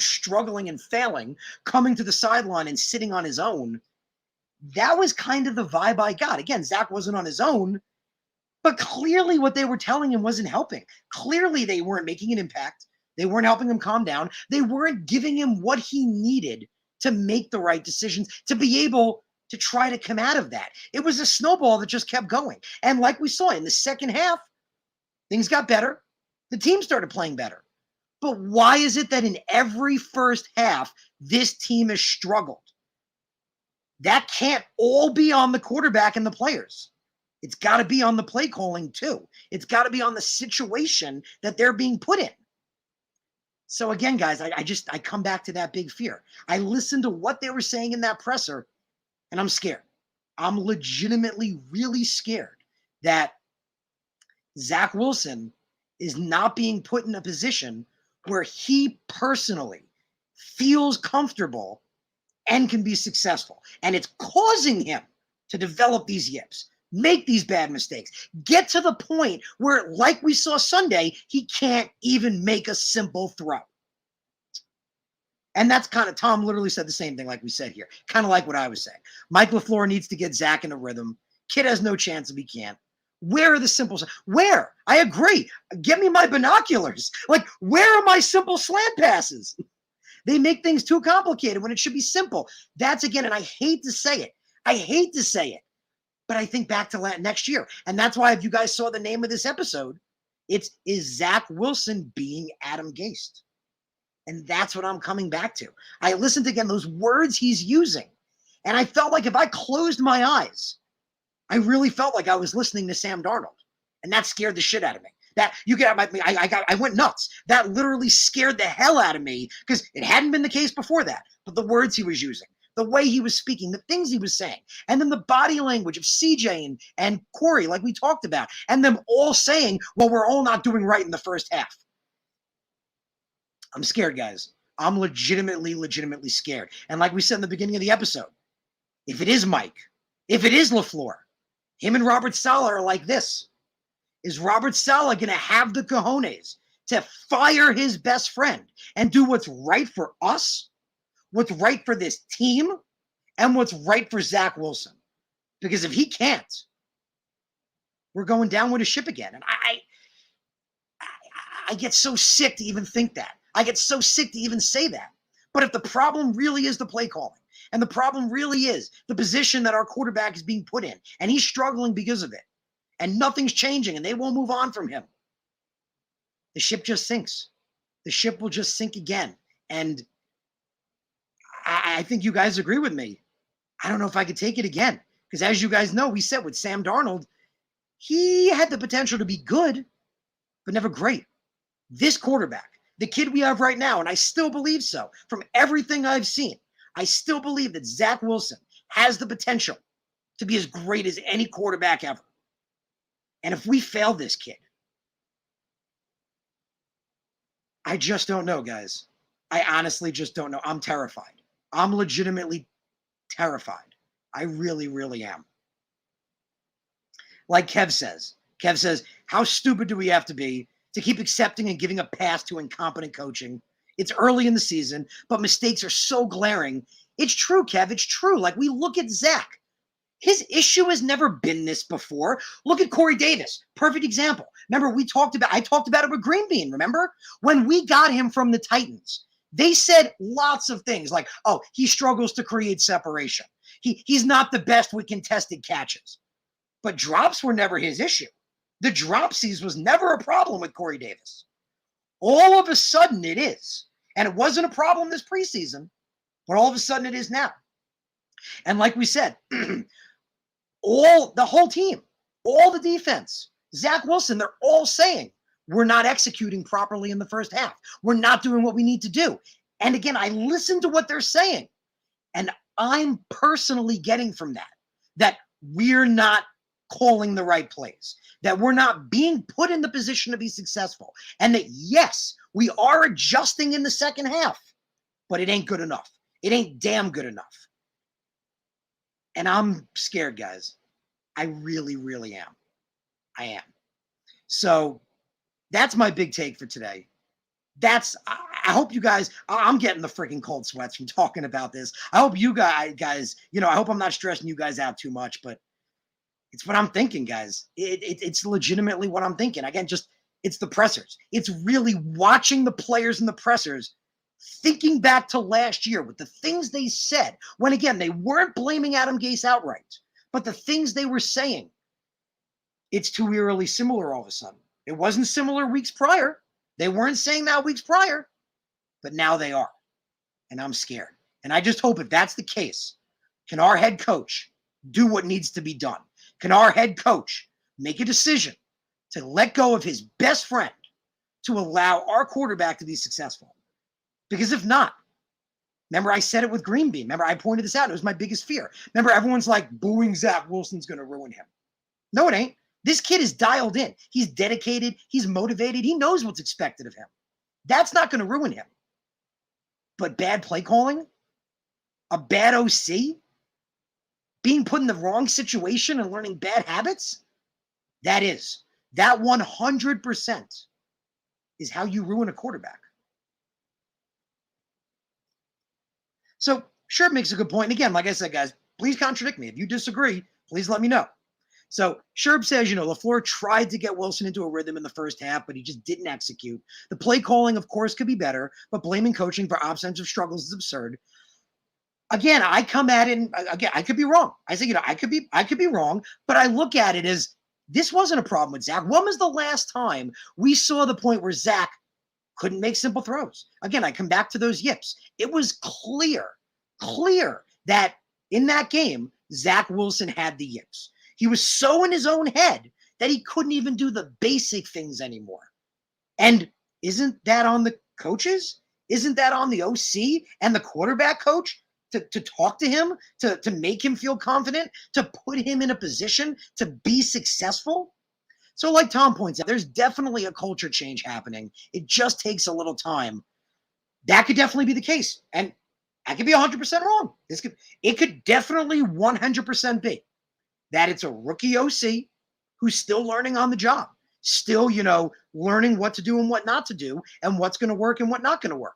struggling and failing, coming to the sideline and sitting on his own. That was kind of the vibe I got. Again, Zach wasn't on his own, but clearly what they were telling him wasn't helping. Clearly they weren't making an impact. They weren't helping him calm down. They weren't giving him what he needed to make the right decisions, to be able to try to come out of that. It was a snowball that just kept going. And like we saw in the second half, things got better. The team started playing better. But why is it that in every first half, this team has struggled? That can't all be on the quarterback and the players. It's got to be on the play calling too. It's got to be on the situation that they're being put in. So again, guys, I come back to that big fear. I listened to what they were saying in that presser, and I'm scared. I'm legitimately really scared that Zach Wilson is not being put in a position where he personally feels comfortable and can be successful. And it's causing him to develop these yips, make these bad mistakes, get to the point where, like we saw Sunday, he can't even make a simple throw. And that's kind of, Tom literally said the same thing like we said here, kind of like what I was saying. Mike LaFleur needs to get Zach in a rhythm. Kid has no chance if he can't. Where are the simple? Where? I agree. Get me my binoculars. Like, where are my simple slant passes? They make things too complicated when it should be simple. That's, again, and I hate to say it. I hate to say it. But I think back to next year. And that's why, if you guys saw the name of this episode, it's Is Zach Wilson Being Adam Gase? And that's what I'm coming back to. I listened to, again, those words he's using. And I felt like if I closed my eyes, I really felt like I was listening to Sam Darnold. And that scared the shit out of me. That you get I went nuts. That literally scared the hell out of me because it hadn't been the case before that. But the words he was using, the way he was speaking, the things he was saying, and then the body language of CJ and Corey, like we talked about, and them all saying, well, we're all not doing right in the first half. I'm scared, guys. I'm legitimately scared. And like we said in the beginning of the episode, if it is Mike, if it is LaFleur, him and Robert Saleh are like this. Is Robert Saleh going to have the cojones to fire his best friend and do what's right for us, what's right for this team, and what's right for Zach Wilson? Because if he can't, we're going down with a ship again. And I get so sick to even think that. I get so sick to even say that. But if the problem really is the play calling, and the problem really is the position that our quarterback is being put in, and he's struggling because of it, and nothing's changing, and they won't move on from him, the ship just sinks. The ship will just sink again. And I think you guys agree with me. I don't know if I could take it again. Because as you guys know, we said with Sam Darnold, he had the potential to be good, but never great. This quarterback, the kid we have right now, and I still believe so, from everything I've seen, I still believe that Zach Wilson has the potential to be as great as any quarterback ever. And if we fail this kid, I just don't know, guys. I honestly just don't know. I'm terrified. I'm legitimately terrified. I really am. Like Kev says, how stupid do we have to be to keep accepting and giving a pass to incompetent coaching? It's early in the season, but mistakes are so glaring. It's true, Kev. It's true. Like, we look at Zach. His issue has never been this before. Look at Corey Davis. Perfect example. Remember, I talked about it with Green Bean, remember? When we got him from the Titans, they said lots of things like, oh, he struggles to create separation. He's not the best with contested catches. But drops were never his issue. The dropsies was never a problem with Corey Davis. All of a sudden it is. And it wasn't a problem this preseason, but all of a sudden it is now. And like we said, the whole team, all the defense, Zach Wilson, they're all saying we're not executing properly in the first half. We're not doing what we need to do. And again, I listen to what they're saying, and I'm personally getting from that we're not calling the right plays, that we're not being put in the position to be successful, and that, yes, we are adjusting in the second half, but it ain't good enough. It ain't damn good enough. And I'm scared, guys. I really am. I am. So that's my big take for today. I hope you guys, I'm getting the freaking cold sweats from talking about this. I hope you guys, I hope I'm not stressing you guys out too much, but it's what I'm thinking, guys. It's legitimately what I'm thinking. Again, it's the pressers. It's really watching the players in the pressers, thinking back to last year with the things they said, when again, they weren't blaming Adam Gase outright, but the things they were saying. It's too eerily similar all of a sudden. It wasn't similar weeks prior. They weren't saying that weeks prior, but now they are. And I'm scared. And I just hope if that's the case, can our head coach do what needs to be done? Can our head coach make a decision to let go of his best friend to allow our quarterback to be successful? Because if not, remember I said it with Green Bean. Remember I pointed this out. It was my biggest fear. Remember everyone's like, booing Zach Wilson's going to ruin him. No, it ain't. This kid is dialed in. He's dedicated. He's motivated. He knows what's expected of him. That's not going to ruin him. But bad play calling, a bad OC, being put in the wrong situation and learning bad habits, that 100% is how you ruin a quarterback. So Sherb makes a good point. And again, like I said, guys, please contradict me. If you disagree, please let me know. So Sherb says, LaFleur tried to get Wilson into a rhythm in the first half, but he just didn't execute. The play calling, of course, could be better, but blaming coaching for offensive struggles is absurd. Again, I come at it, and again, I could be wrong. I say, I could be wrong, but I look at it as this wasn't a problem with Zach. When was the last time we saw the point where Zach couldn't make simple throws? Again, I come back to those yips. It was clear that in that game, Zach Wilson had the yips. He was so in his own head that he couldn't even do the basic things anymore. And isn't that on the coaches? Isn't that on the OC and the quarterback coach to talk to him, to make him feel confident, to put him in a position to be successful? So, like Tom points out, there's definitely a culture change happening. It just takes a little time. That could definitely be the case. And I could be 100% wrong. It could definitely 100% be that it's a rookie OC who's still learning on the job, still, learning what to do and what not to do, and what's going to work and what not going to work.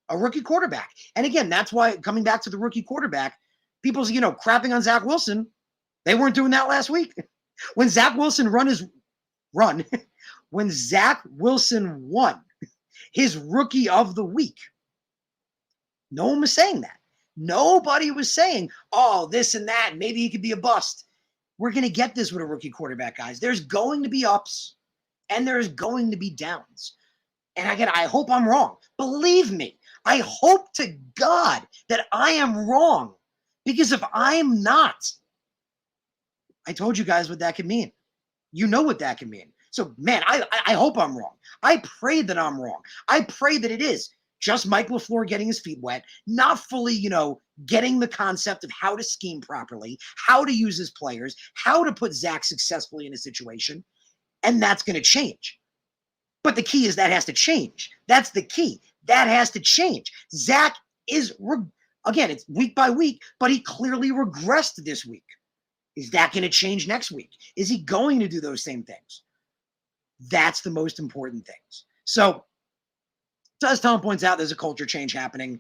A rookie quarterback. And again, that's why, coming back to the rookie quarterback, people's, crapping on Zach Wilson. They weren't doing that last week. When Zach Wilson when Zach Wilson won his rookie of the week, no one was saying that. Nobody was saying, oh, this and that, maybe he could be a bust. We're going to get this with a rookie quarterback, guys. There's going to be ups and there's going to be downs. And again, I hope I'm wrong. Believe me, I hope to God that I am wrong. Because if I'm not, I told you guys what that could mean. You know what that can mean. So, man, I hope I'm wrong. I pray that I'm wrong. I pray that it is just Mike LaFleur getting his feet wet, not fully, getting the concept of how to scheme properly, how to use his players, how to put Zach successfully in a situation, and that's going to change. But the key is that has to change. That's the key. That has to change. Zach is, again, it's week by week, but he clearly regressed this week. Is that going to change next week? Is he going to do those same things? That's the most important things. So, as Tom points out, there's a culture change happening.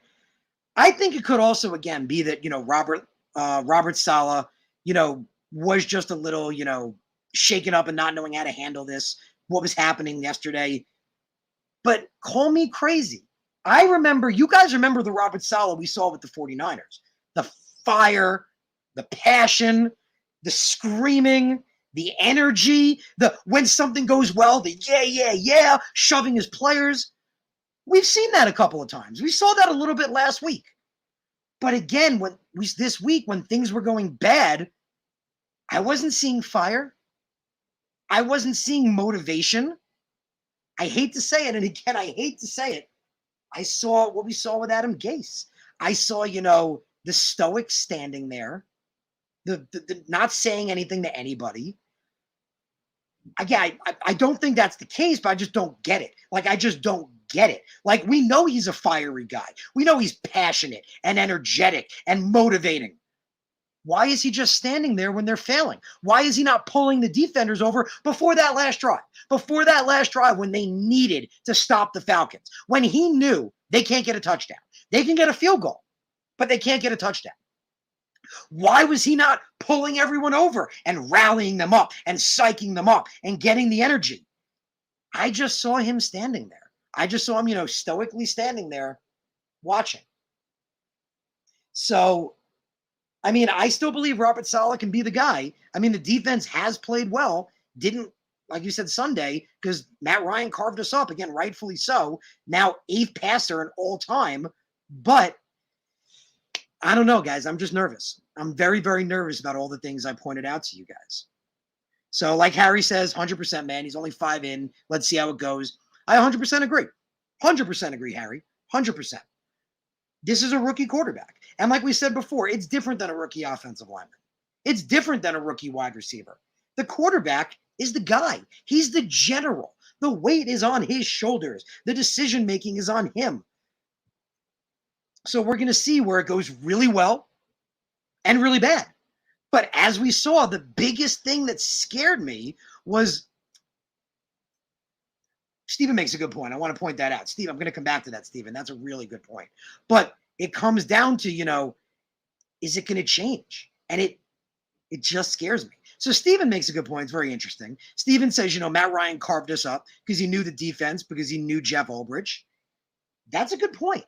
I think it could also, again, be that, Robert Saleh, was just a little, shaken up and not knowing how to handle this, what was happening yesterday. But call me crazy. You guys remember the Robert Saleh we saw with the 49ers. The fire, the passion, the screaming, the energy, when something goes well, the yeah, shoving his players. We've seen that a couple of times. We saw that a little bit last week. But again, this week, when things were going bad, I wasn't seeing fire. I wasn't seeing motivation. I hate to say it, and again, I hate to say it. I saw what we saw with Adam Gase. I saw, the stoic standing there, the not saying anything to anybody. Again, I don't think that's the case, but I just don't get it. I just don't get it. We know he's a fiery guy. We know he's passionate and energetic and motivating. Why is he just standing there when they're failing? Why is he not pulling the defenders over before that last drive? Before that last drive when they needed to stop the Falcons. When he knew they can't get a touchdown. They can get a field goal, but they can't get a touchdown. Why was he not pulling everyone over and rallying them up and psyching them up and getting the energy? I just saw him standing there. I just saw him, stoically standing there watching. So, I still believe Robert Saleh can be the guy. The defense has played well. Didn't, like you said, Sunday, because Matt Ryan carved us up, again, rightfully so. Now, 8th passer in all time. But I don't know, guys. I'm just nervous. I'm very, very nervous about all the things I pointed out to you guys. So, like Harry says, 100%, man. He's only 5 in. Let's see how it goes. I 100% agree. 100% agree, Harry. 100%. This is a rookie quarterback. And like we said before, it's different than a rookie offensive lineman. It's different than a rookie wide receiver. The quarterback is the guy. He's the general. The weight is on his shoulders. The decision-making is on him. So we're going to see where it goes really well and really bad. But as we saw, the biggest thing that scared me was Stephen makes a good point. I want to point that out. Steve, I'm going to come back to that, Stephen. That's a really good point. But it comes down to, is it going to change? And it just scares me. So Stephen makes a good point. It's very interesting. Stephen says, Matt Ryan carved us up because he knew the defense, because he knew Jeff Ulbrich. That's a good point.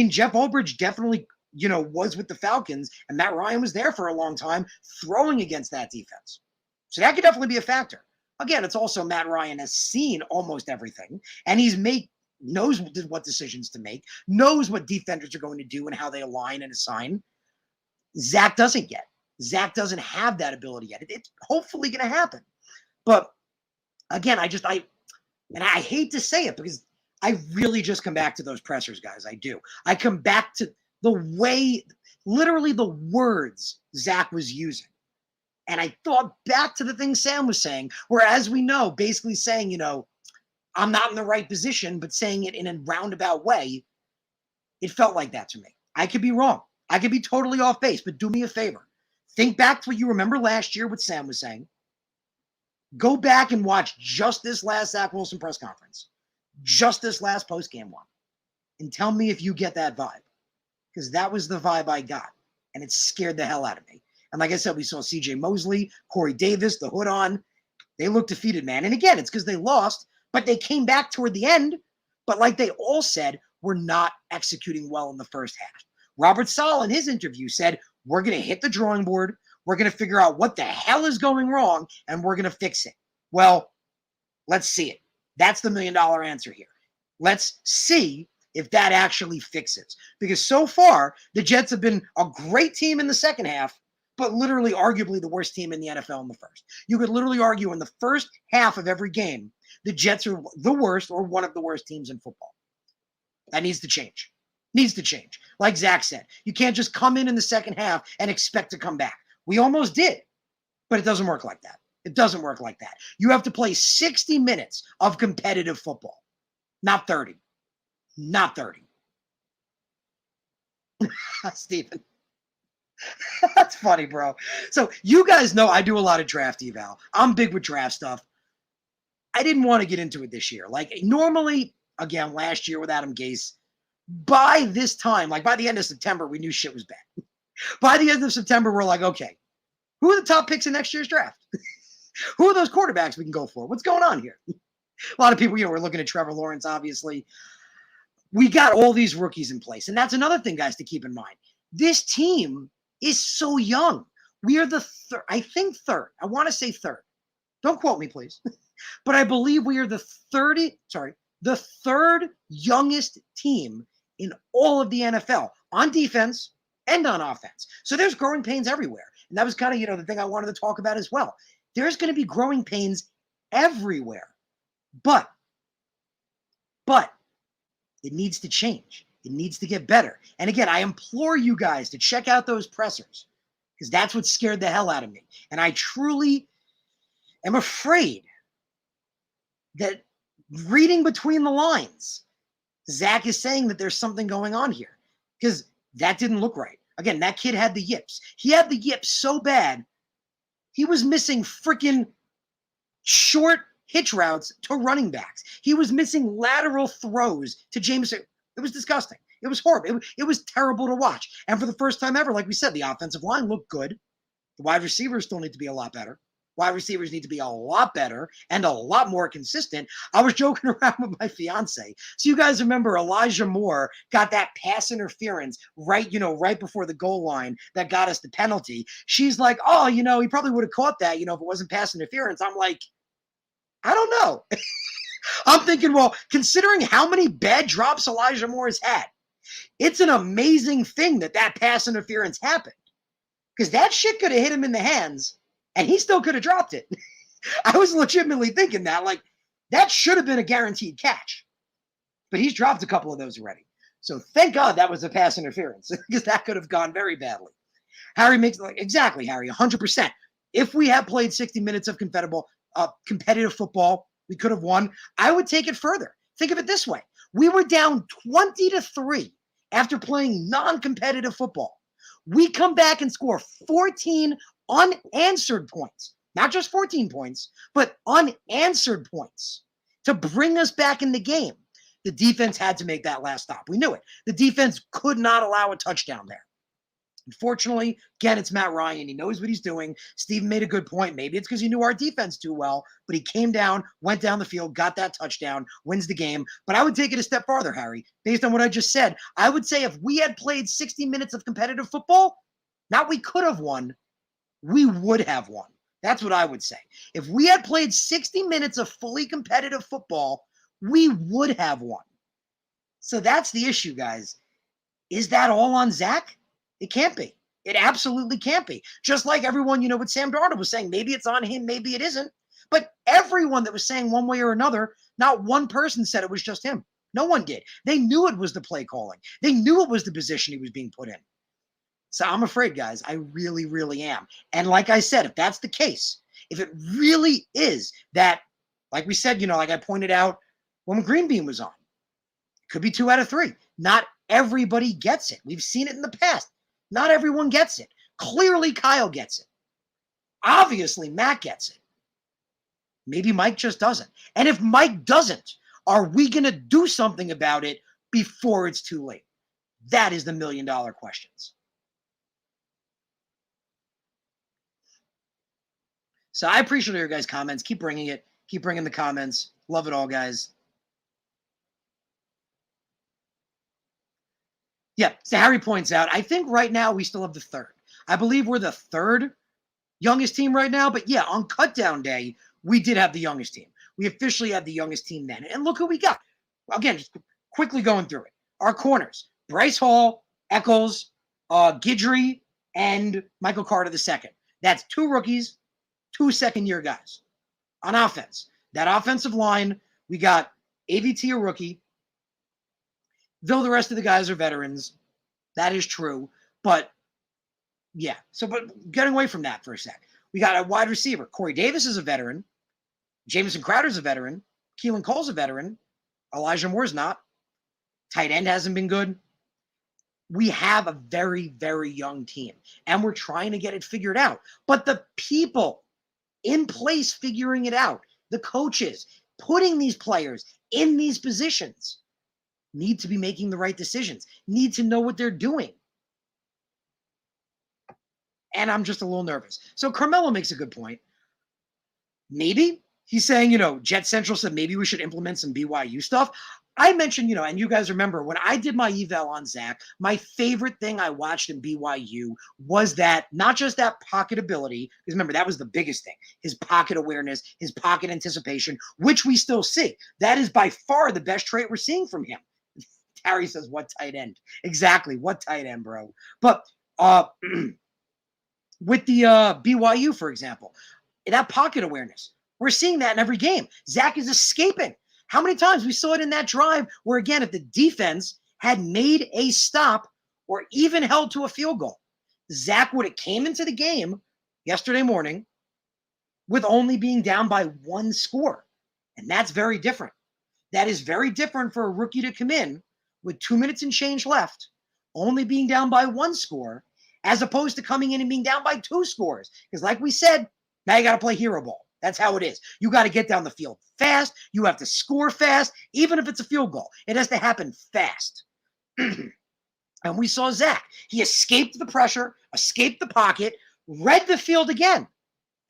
Jeff Ulbrich definitely, was with the Falcons, and Matt Ryan was there for a long time throwing against that defense. So that could definitely be a factor. Again, it's also Matt Ryan has seen almost everything, and knows what decisions to make, knows what defenders are going to do and how they align and assign. Zach doesn't yet. Zach doesn't have that ability yet. It's hopefully going to happen. But again, and I hate to say it because I really just come back to those pressers, guys. I do. I come back to the way, literally the words Zach was using. And I thought back to the thing Sam was saying, where, as we know, basically saying, I'm not in the right position, but saying it in a roundabout way, it felt like that to me. I could be wrong. I could be totally off base, but do me a favor. Think back to what you remember last year, what Sam was saying. Go back and watch just this last Zach Wilson press conference, just this last post-game one, and tell me if you get that vibe, because that was the vibe I got, and it scared the hell out of me. And like I said, we saw C.J. Mosley, Corey Davis, the hood on. They looked defeated, man. And again, it's because they lost, but they came back toward the end. But like they all said, we're not executing well in the first half. Robert Saleh in his interview said, we're going to hit the drawing board. We're going to figure out what the hell is going wrong, and we're going to fix it. Well, let's see it. That's the $1 million answer here. Let's see if that actually fixes. Because so far, the Jets have been a great team in the second half, but literally arguably the worst team in the NFL in the first. You could literally argue in the first half of every game, the Jets are the worst or one of the worst teams in football. That needs to change. Needs to change. Like Zach said, you can't just come in the second half and expect to come back. We almost did, but it doesn't work like that. It doesn't work like that. You have to play 60 minutes of competitive football, not 30. Not 30. Stephen. That's funny, bro. So you guys know I do a lot of draft eval. I'm big with draft stuff. I didn't want to get into it this year. Like normally, again, last year with Adam Gase, by this time, like by the end of September, we knew shit was bad. By the end of September, we're like, okay, who are the top picks in next year's draft? Who are those quarterbacks we can go for? What's going on here? A lot of people, we're looking at Trevor Lawrence, obviously. We got all these rookies in place. And that's another thing, guys, to keep in mind. This team is so young. We are the third, I think third. I want to say third. Don't quote me, please. But I believe we are the third youngest team in all of the NFL on defense and on offense. So there's growing pains everywhere. And that was kind of, the thing I wanted to talk about as well. There's going to be growing pains everywhere. But it needs to change. It needs to get better. And again, I implore you guys to check out those pressers because that's what scared the hell out of me. And I truly am afraid that reading between the lines, Zach is saying that there's something going on here because that didn't look right. Again, that kid had the yips. He had the yips so bad, he was missing freaking short hitch routes to running backs. He was missing lateral throws to Jameson. It was disgusting. It was horrible. It was terrible to watch. And for the first time ever, like we said, the offensive line looked good. The wide receivers still need to be a lot better. Wide receivers need to be a lot better and a lot more consistent. I was joking around with my fiance. So you guys remember Elijah Moore got that pass interference right before the goal line that got us the penalty. She's like, oh, he probably would have caught that, if it wasn't pass interference. I'm like, I don't know. I'm thinking, well, considering how many bad drops Elijah Moore has had, it's an amazing thing that pass interference happened. Because that shit could have hit him in the hands, and he still could have dropped it. I was legitimately thinking that should have been a guaranteed catch. But he's dropped a couple of those already. So thank God that was a pass interference, because that could have gone very badly. Harry makes, exactly, Harry, 100%. If we had played 60 minutes of competitive football, we could have won. I would take it further. Think of it this way. We were down 20-3 after playing non-competitive football. We come back and score 14 unanswered points. Not just 14 points, but unanswered points to bring us back in the game. The defense had to make that last stop. We knew it. The defense could not allow a touchdown there. Unfortunately, again, it's Matt Ryan. He knows what he's doing. Steven made a good point. Maybe it's because he knew our defense too well, but he came down, went down the field, got that touchdown, wins the game. But I would take it a step farther, Harry. Based on what I just said, I would say if we had played 60 minutes of competitive football, not we could have won, we would have won. That's what I would say. If we had played 60 minutes of fully competitive football, we would have won. So that's the issue, guys. Is that all on Zach? It can't be. It absolutely can't be. Just like everyone, what Sam Darnold was saying, maybe it's on him, maybe it isn't. But everyone that was saying one way or another, not one person said it was just him. No one did. They knew it was the play calling. They knew it was the position he was being put in. So I'm afraid, guys. I really, really am. And like I said, if that's the case, if it really is that, like we said, like I pointed out when Green Bean was on, it could be 2 out of 3. Not everybody gets it. We've seen it in the past. Not everyone gets it. Clearly, Kyle gets it. Obviously, Matt gets it. Maybe Mike just doesn't. And if Mike doesn't, are we going to do something about it before it's too late? That is the $1 million questions. So I appreciate your guys' comments. Keep bringing it. Keep bringing the comments. Love it all, guys. Yeah, so Harry points out, I think right now we still have the third. I believe we're the third youngest team right now. But yeah, on cutdown day, we did have the youngest team. We officially had the youngest team then. And look who we got. Again, just quickly going through it. Our corners, Bryce Hall, Eccles, Guidry, and Michael Carter II. That's 2 rookies, 2 second-year guys. On offense, that offensive line, we got AVT, a rookie. Though the rest of the guys are veterans, that is true. But yeah, but getting away from that for a sec. We got a wide receiver. Corey Davis is a veteran. Jamison Crowder's a veteran. Keelan Cole's a veteran. Elijah Moore's not. Tight end hasn't been good. We have a very, very young team, and we're trying to get it figured out. But the people in place figuring it out, the coaches putting these players in these positions, need to be making the right decisions, need to know what they're doing. And I'm just a little nervous. So Carmelo makes a good point. Maybe he's saying, Jet Central said maybe we should implement some BYU stuff. I mentioned, and you guys remember when I did my eval on Zach, my favorite thing I watched in BYU was that, not just that pocket ability, because remember, that was the biggest thing, his pocket awareness, his pocket anticipation, which we still see. That is by far the best trait we're seeing from him. Harry says, what tight end? Exactly. What tight end, bro? But with the BYU, for example, that pocket awareness, we're seeing that in every game. Zach is escaping. How many times we saw it in that drive where, again, if the defense had made a stop or even held to a field goal, Zach would have came into the game yesterday morning with only being down by 1 score. And that's very different. That is very different for a rookie to come in with 2 minutes and change left, only being down by 1 score, as opposed to coming in and being down by 2 scores. Because like we said, now you got to play hero ball. That's how it is. You got to get down the field fast. You have to score fast, even if it's a field goal. It has to happen fast. And we saw Zach. He escaped the pressure, escaped the pocket, read the field again,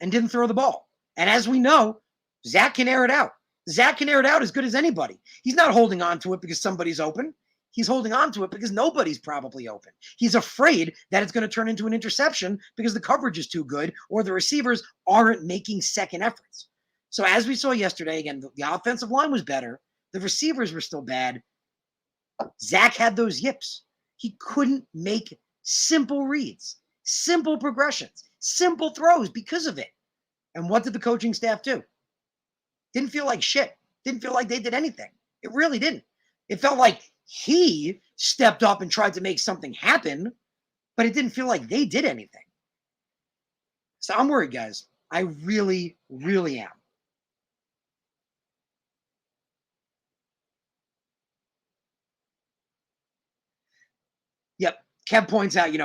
and didn't throw the ball. And as we know, Zach can air it out. Zach can air it out as good as anybody. He's not holding on to it because somebody's open. He's holding on to it because nobody's probably open. He's afraid that it's going to turn into an interception because the coverage is too good or the receivers aren't making second efforts. So as we saw yesterday, again, the offensive line was better. The receivers were still bad. Zach had those yips. He couldn't make simple reads, simple progressions, simple throws because of it. And what did the coaching staff do? Didn't feel like shit. Didn't feel like they did anything. It really didn't. It felt like he stepped up and tried to make something happen, but it didn't feel like they did anything. So I'm worried, guys. I really, really am. Yep. Kev points out, he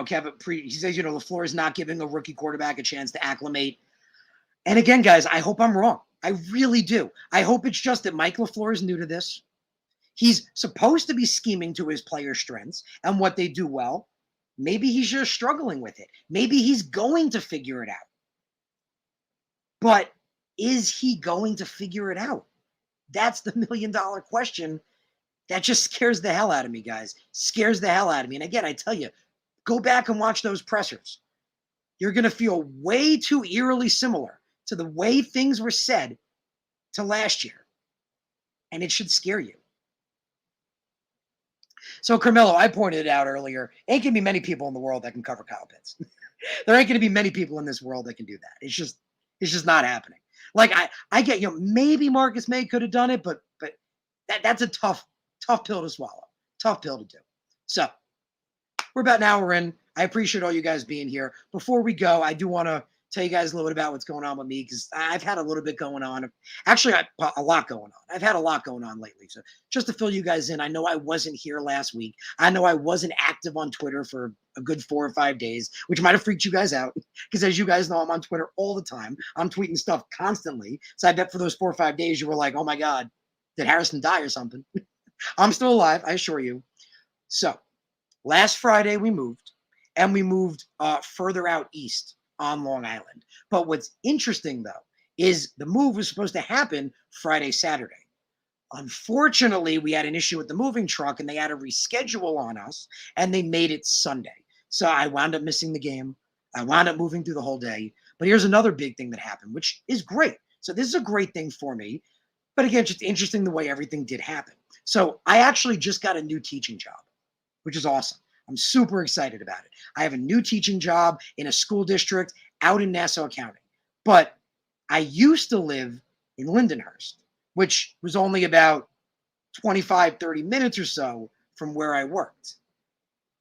says, LaFleur is not giving a rookie quarterback a chance to acclimate. And again, guys, I hope I'm wrong. I really do. I hope it's just that Mike LaFleur is new to this. He's supposed to be scheming to his players' strengths and what they do well. Maybe he's just struggling with it. Maybe he's going to figure it out. But is he going to figure it out? That's the $1 million question. That just scares the hell out of me, guys. Scares the hell out of me. And again, I tell you, go back and watch those pressers. You're going to feel way too eerily similar to the way things were said to last year. And it should scare you. So, Carmelo, I pointed it out earlier, ain't going to be many people in the world that can cover Kyle Pitts. There ain't going to be many people in this world that can do that. It's just not happening. Like I get, maybe Marcus May could have done it, but that's a tough pill to swallow. Tough pill to do. So we're about an hour in. I appreciate all you guys being here. Before we go, I do want to tell you guys a little bit about what's going on with me, because I've had a little bit going on. Actually, a lot going on. I've had a lot going on lately. So just to fill you guys in, I know I wasn't here last week. I know I wasn't active on Twitter for a good 4 or 5 days, which might have freaked you guys out, because as you guys know, I'm on Twitter all the time. I'm tweeting stuff constantly. So I bet for those 4 or 5 days, you were like, oh my God, did Harrison die or something? I'm still alive, I assure you. So last Friday we moved, and we moved further out east on Long Island. But what's interesting, though, is the move was supposed to happen Friday, Saturday. Unfortunately, we had an issue with the moving truck, and they had a reschedule on us, and they made it Sunday. So I wound up missing the game. I wound up moving through the whole day. But here's another big thing that happened, which is great. So this is a great thing for me. But again, just interesting the way everything did happen. So I actually just got a new teaching job, which is awesome. I'm super excited about it. I have a new teaching job in a school district out in Nassau County. But I used to live in Lindenhurst, which was only about 25, 30 minutes or so from where I worked.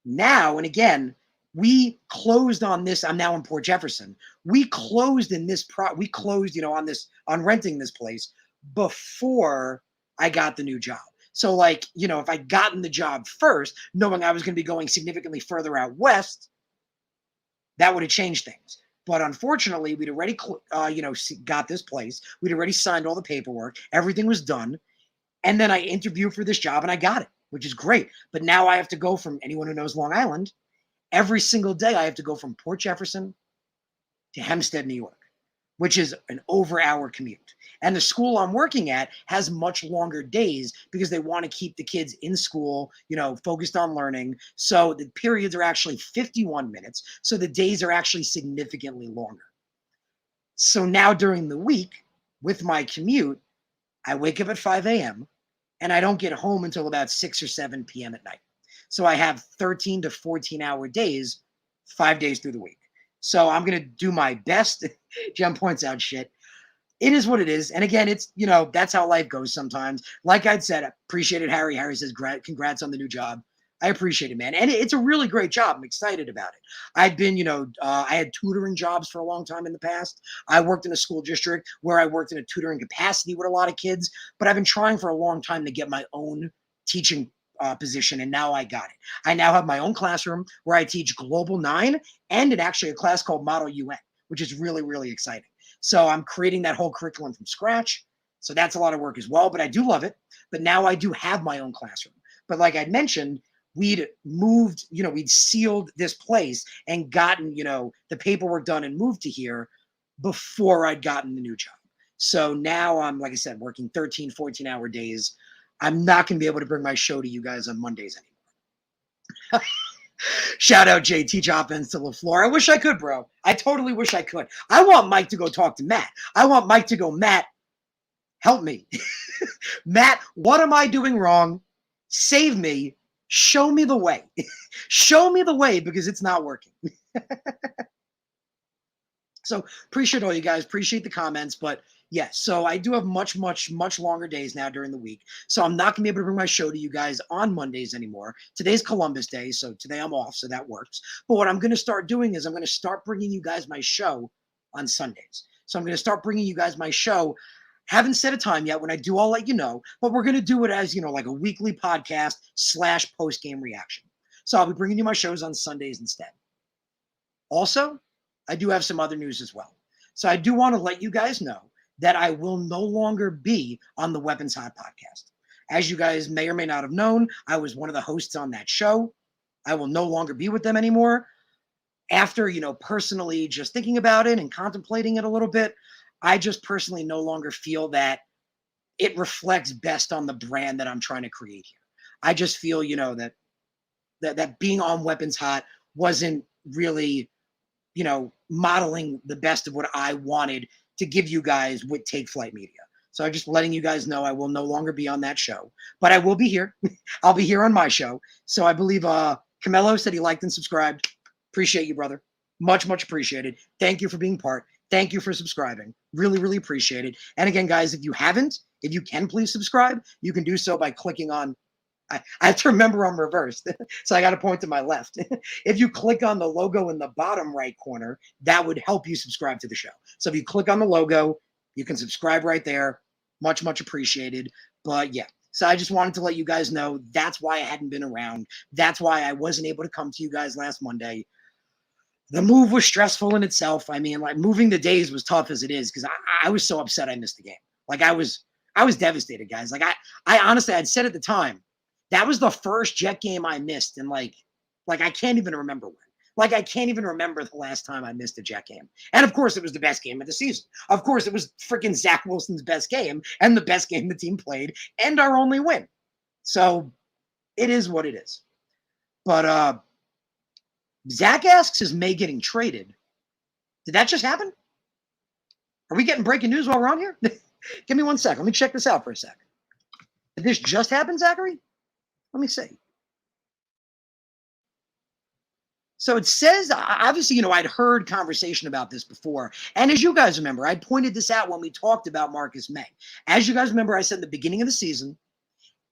Now, and again, we closed on this. I'm now in Port Jefferson. We closed in this we closed, on renting this place before I got the new job. So like, if I'd gotten the job first, knowing I was going to be going significantly further out west, that would have changed things. But unfortunately, we'd already, got this place. We'd already signed all the paperwork. Everything was done. And then I interviewed for this job and I got it, which is great. But now I have to go from, anyone who knows Long Island, every single day I have to go from Port Jefferson to Hempstead, New York, which is an over-hour commute. And the school I'm working at has much longer days because they want to keep the kids in school, focused on learning. So the periods are actually 51 minutes. So the days are actually significantly longer. So now during the week, with my commute, I wake up at 5 a.m. and I don't get home until about 6 or 7 p.m. at night. So I have 13 to 14-hour days, 5 days through the week. So I'm going to do my best. Jem points out shit. It is what it is. And again, it's, that's how life goes sometimes. Like I'd said, appreciated Harry. Harry says, congrats on the new job. I appreciate it, man. And it's a really great job. I'm excited about it. I've been, I had tutoring jobs for a long time in the past. I worked in a school district where I worked in a tutoring capacity with a lot of kids, but I've been trying for a long time to get my own teaching position, and now I got it. I now have my own classroom where I teach Global 9 and actually a class called Model UN, which is really, really exciting. So I'm creating that whole curriculum from scratch. So that's a lot of work as well, but I do love it. But now I do have my own classroom. But like I'd mentioned, we'd moved, we'd sealed this place and gotten, the paperwork done and moved to here before I'd gotten the new job. So now I'm, like I said, working 13, 14-hour days. I'm not going to be able to bring my show to you guys on Mondays anymore. Shout out Jay, teach offense to LaFleur. I wish I could, bro. I totally wish I could. I want Mike to go talk to Matt. I want Mike to go, Matt, help me. Matt, what am I doing wrong? Save me. Show me the way. Show me the way, because it's not working. So appreciate all you guys. Appreciate the comments. But yes, so I do have much longer days now during the week. So I'm not going to be able to bring my show to you guys on Mondays anymore. Today's Columbus Day, so today I'm off, so that works. But what I'm going to start doing is I'm going to start bringing you guys my show on Sundays. So I'm going to start bringing you guys my show. Haven't set a time yet. When I do, I'll let you know. But we're going to do it as, like a weekly podcast / post-game reaction. So I'll be bringing you my shows on Sundays instead. Also, I do have some other news as well. So I do want to let you guys know that I will no longer be on the Weapons Hot podcast. As you guys may or may not have known, I was one of the hosts on that show. I will no longer be with them anymore. After, personally just thinking about it and contemplating it a little bit, I just personally no longer feel that it reflects best on the brand that I'm trying to create here. I just feel, that being on Weapons Hot wasn't really, modeling the best of what I wanted to give you guys with Take Flight Media. So I'm just letting you guys know I will no longer be on that show, but I will be here. I'll be here on my show. So I believe Camelo said he liked and subscribed. Appreciate you, brother. Much appreciated. Thank you for being part. Thank you for subscribing. Really, really appreciate it. And again, guys, if you haven't, if you can please subscribe, you can do so by clicking on, I have to remember I'm reversed, so I got to point to my left. If you click on the logo in the bottom right corner, that would help you subscribe to the show. So if you click on the logo, you can subscribe right there. Much, much appreciated. But yeah, so I just wanted to let you guys know that's why I hadn't been around. That's why I wasn't able to come to you guys last Monday. The move was stressful in itself. I mean, like moving the days was tough as it is because I was so upset I missed the game. Like I was devastated, guys. Like I honestly I'd said at the time that was the first Jet game I missed, and like I can't even remember when. Like I can't even remember the last time I missed a Jet game. And of course, it was the best game of the season. Of course, it was freaking Zach Wilson's best game and the best game the team played and our only win. So it is what it is. But Zach asks, is May getting traded? Did that just happen? Are we getting breaking news while we're on here? Give me 1 sec. Let me check this out for a sec. Did this just happen, Zachary? Let me see. So it says, obviously, I'd heard conversation about this before. And as you guys remember, I pointed this out when we talked about Marcus May. As you guys remember, I said at the beginning of the season,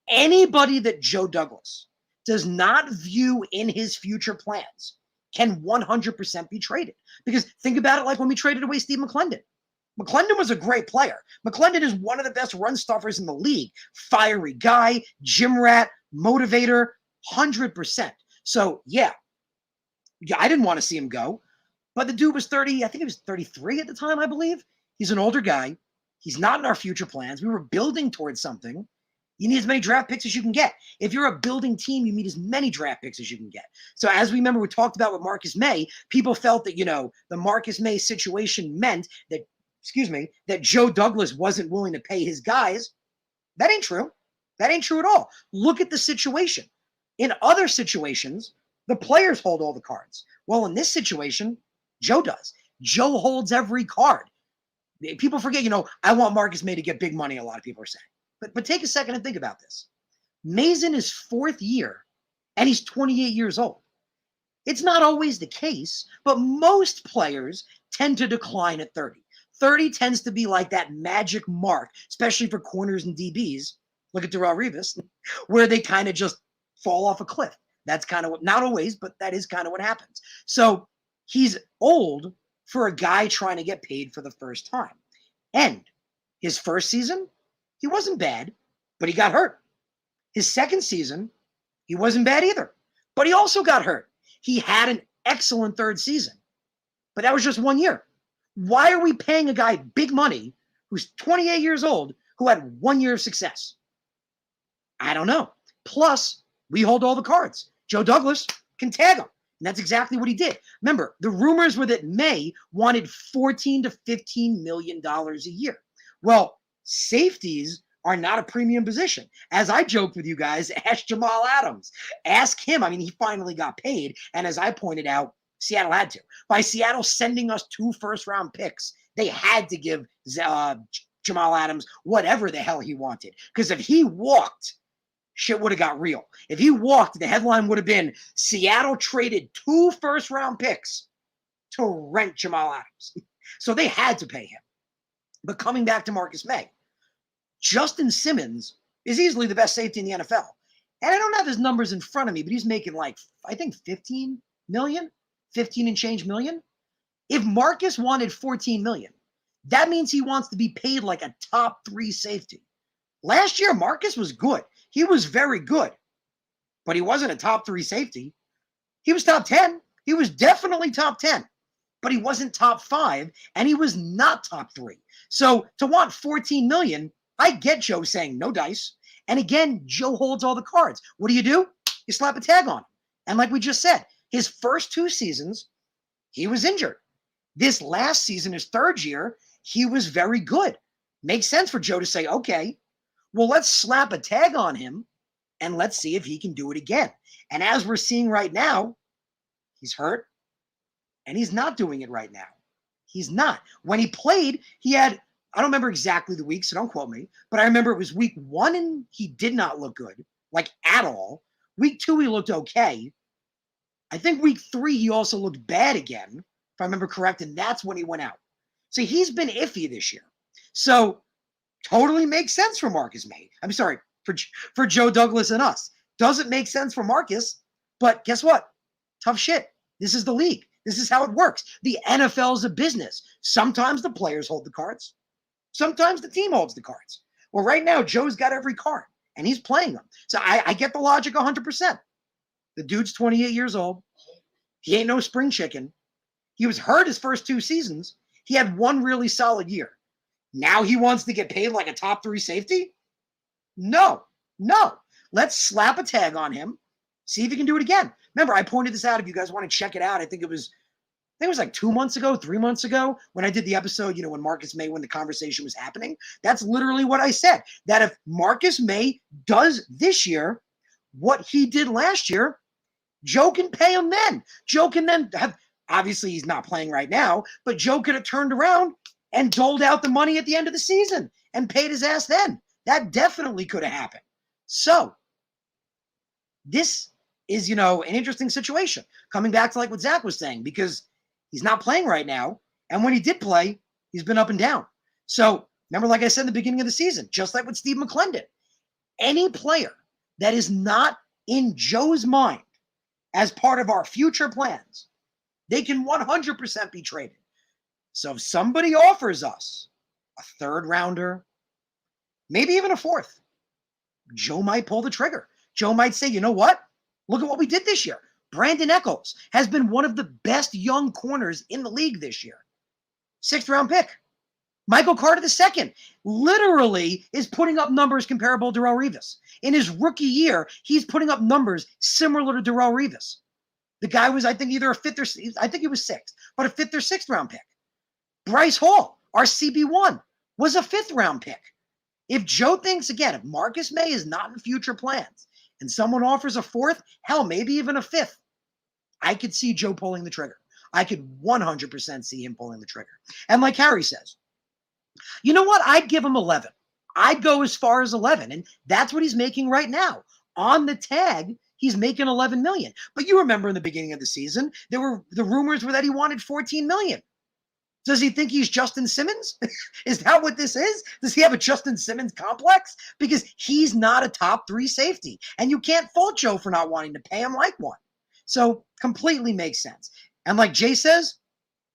anybody that Joe Douglas does not view in his future plans can 100% be traded. Because think about it like when we traded away Steve McClendon. McClendon was a great player. McClendon is one of the best run stuffers in the league. Fiery guy, gym rat, motivator, 100%. So, yeah, I didn't want to see him go. But the dude was 30, I think he was 33 at the time, I believe. He's an older guy. He's not in our future plans. We were building towards something. You need as many draft picks as you can get. If you're a building team, you need as many draft picks as you can get. So as we remember, we talked about with Marcus May, people felt that, the Marcus May situation meant that, that Joe Douglas wasn't willing to pay his guys. That ain't true. That ain't true at all. Look at the situation. In other situations, the players hold all the cards. Well, in this situation, Joe does. Joe holds every card. People forget, I want Marcus May to get big money, a lot of people are saying. But take a second and think about this. May's in his 4th year, and he's 28 years old. It's not always the case, but most players tend to decline at 30. 30 tends to be like that magic mark, especially for corners and DBs. Look at Darrelle Revis, where they kind of just fall off a cliff. That's kind of what, not always, but that is kind of what happens. So he's old for a guy trying to get paid for the first time. And his first season, he wasn't bad, but he got hurt. His second season, he wasn't bad either, but he also got hurt. He had an excellent third season, but that was just 1 year. Why are we paying a guy big money who's 28 years old who had 1 year of success? I don't know. Plus, we hold all the cards. Joe Douglas can tag him. And that's exactly what he did. Remember, the rumors were that May wanted $14 to $15 million a year. Well, safeties are not a premium position. As I joked with you guys, ask Jamal Adams. Ask him. I mean, he finally got paid. And as I pointed out, Seattle had to. By Seattle sending us 2 first-round picks, they had to give Jamal Adams whatever the hell he wanted. Because if he walked, shit would have got real. If he walked, the headline would have been, Seattle traded 2 first-round picks to rent Jamal Adams. So they had to pay him. But coming back to Marcus May, Justin Simmons is easily the best safety in the NFL. And I don't have his numbers in front of me, but he's making I think 15 million, 15 and change million. If Marcus wanted 14 million, that means he wants to be paid like a top 3 safety. Last year, Marcus was good. He was very good, but he wasn't a top 3 safety. He was top 10. He was definitely top 10, but he wasn't top 5, and he was not top 3. So to want 14 million, I get Joe saying no dice. And again, Joe holds all the cards. What do? You slap a tag on him. And like we just said, his first 2 seasons, he was injured. This last season, his 3rd year, he was very good. Makes sense for Joe to say, okay, well, let's slap a tag on him and let's see if he can do it again. And as we're seeing right now, he's hurt and he's not doing it right now. He's not. When he played, he had, I don't remember exactly the week, so don't quote me, but I remember it was week 1 and he did not look good, like at all. Week 2, he looked okay. I think week 3, he also looked bad again, if I remember correct, and that's when he went out. So he's been iffy this year. So totally makes sense for Marcus May. I'm sorry, for Joe Douglas and us. Doesn't make sense for Marcus, but guess what? Tough shit. This is the league. This is how it works. The NFL is a business. Sometimes the players hold the cards. Sometimes the team holds the cards. Well, right now, Joe's got every card, and he's playing them. So I get the logic 100%. The dude's 28 years old. He ain't no spring chicken. He was hurt his first 2 seasons. He had one really solid year. Now he wants to get paid like a top 3 safety? No. Let's slap a tag on him. See if he can do it again. Remember, I pointed this out. If you guys want to check it out, I think it was like 2 months ago, 3 months ago, when I did the episode, when Marcus May, when the conversation was happening. That's literally what I said. That if Marcus May does this year what he did last year, Joe can pay him then. Joe can then have, obviously he's not playing right now, but Joe could have turned around and doled out the money at the end of the season and paid his ass then. That definitely could have happened. So this is, an interesting situation. Coming back to like what Zach was saying, because he's not playing right now. And when he did play, he's been up and down. So remember, like I said in the beginning of the season, just like with Steve McClendon, any player that is not in Joe's mind as part of our future plans, they can 100% be traded. So if somebody offers us a 3rd rounder, maybe even a 4th, Joe might pull the trigger. Joe might say, you know what? Look at what we did this year. Brandon Echols has been one of the best young corners in the league this year. 6th round pick. Michael Carter II literally is putting up numbers comparable to Darrelle Revis. In his rookie year, he's putting up numbers similar to Darrelle Revis. The guy was, I think, either a 5th or, I think he was 6th, but a 5th or 6th round pick. Bryce Hall, our CB1, was a 5th round pick. If Joe thinks, again, if Marcus May is not in future plans and someone offers a 4th, hell, maybe even a 5th, I could see Joe pulling the trigger. I could 100% see him pulling the trigger. And like Harry says, you know what? I'd give him 11. I'd go as far as 11. And that's what he's making right now. On the tag, he's making 11 million. But you remember in the beginning of the season, the rumors were that he wanted 14 million. Does he think he's Justin Simmons? Is that what this is? Does he have a Justin Simmons complex? Because he's not a top 3 safety. And you can't fault Joe for not wanting to pay him like one. So completely makes sense. And like Jay says,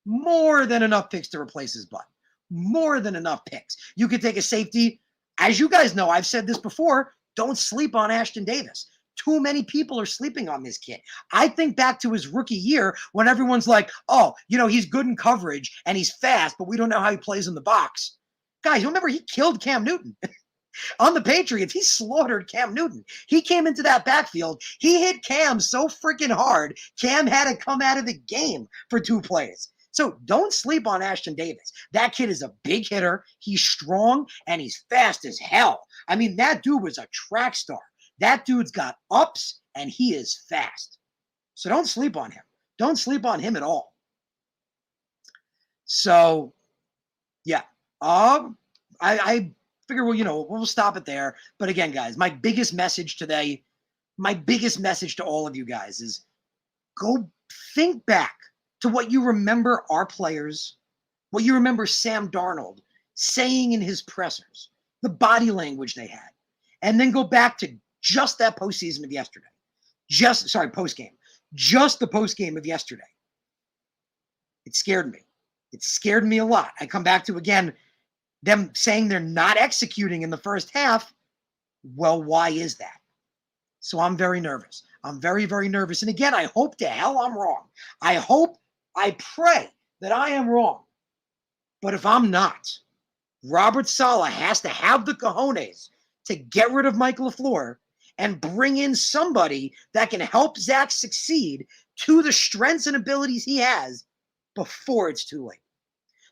more than enough picks to replace his butt. More than enough picks. You could take a safety. As you guys know, I've said this before, don't sleep on Ashton Davis. Too many people are sleeping on this kid. I think back to his rookie year when everyone's like, oh, he's good in coverage and he's fast, but we don't know how he plays in the box. Guys, you remember he killed Cam Newton. On the Patriots, he slaughtered Cam Newton. He came into that backfield. He hit Cam so freaking hard, Cam had to come out of the game for 2 plays. So don't sleep on Ashton Davis. That kid is a big hitter. He's strong, and he's fast as hell. I mean, that dude was a track star. That dude's got ups, and he is fast. So don't sleep on him. Don't sleep on him at all. So, yeah. I figure, we'll stop it there. But again, guys, my biggest message today, my biggest message to all of you guys is go think back to what you remember our players, what you remember Sam Darnold saying in his pressers, the body language they had, and then go back to just that postseason of yesterday. Postgame. Just the postgame of yesterday. It scared me. It scared me a lot. I come back to, again, them saying they're not executing in the first half. Well, why is that? So I'm very nervous. I'm very, very nervous. And again, I hope to hell I'm wrong. I pray that I am wrong. But if I'm not, Robert Saleh has to have the cojones to get rid of Mike LaFleur and bring in somebody that can help Zach succeed to the strengths and abilities he has before it's too late.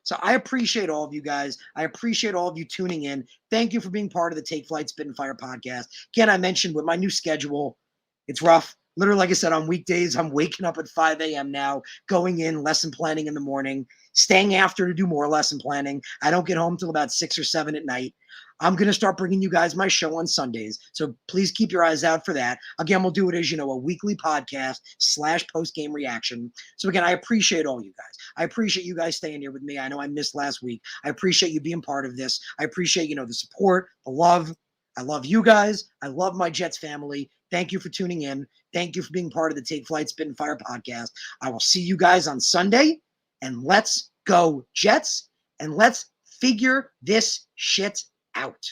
So I appreciate all of you guys. I appreciate all of you tuning in. Thank you for being part of the Take Flight Spit and Fire podcast. Again, I mentioned with my new schedule, it's rough. Literally, like I said, on weekdays, I'm waking up at 5 a.m. now, going in, lesson planning in the morning, staying after to do more lesson planning. I don't get home till about 6 or 7 at night. I'm going to start bringing you guys my show on Sundays. So please keep your eyes out for that. Again, we'll do it as, a weekly podcast / post-game reaction. So again, I appreciate all you guys. I appreciate you guys staying here with me. I know I missed last week. I appreciate you being part of this. I appreciate, the support, the love. I love you guys. I love my Jets family. Thank you for tuning in. Thank you for being part of the Take Flight Spit and Fire podcast. I will see you guys on Sunday, and let's go Jets, and let's figure this shit out.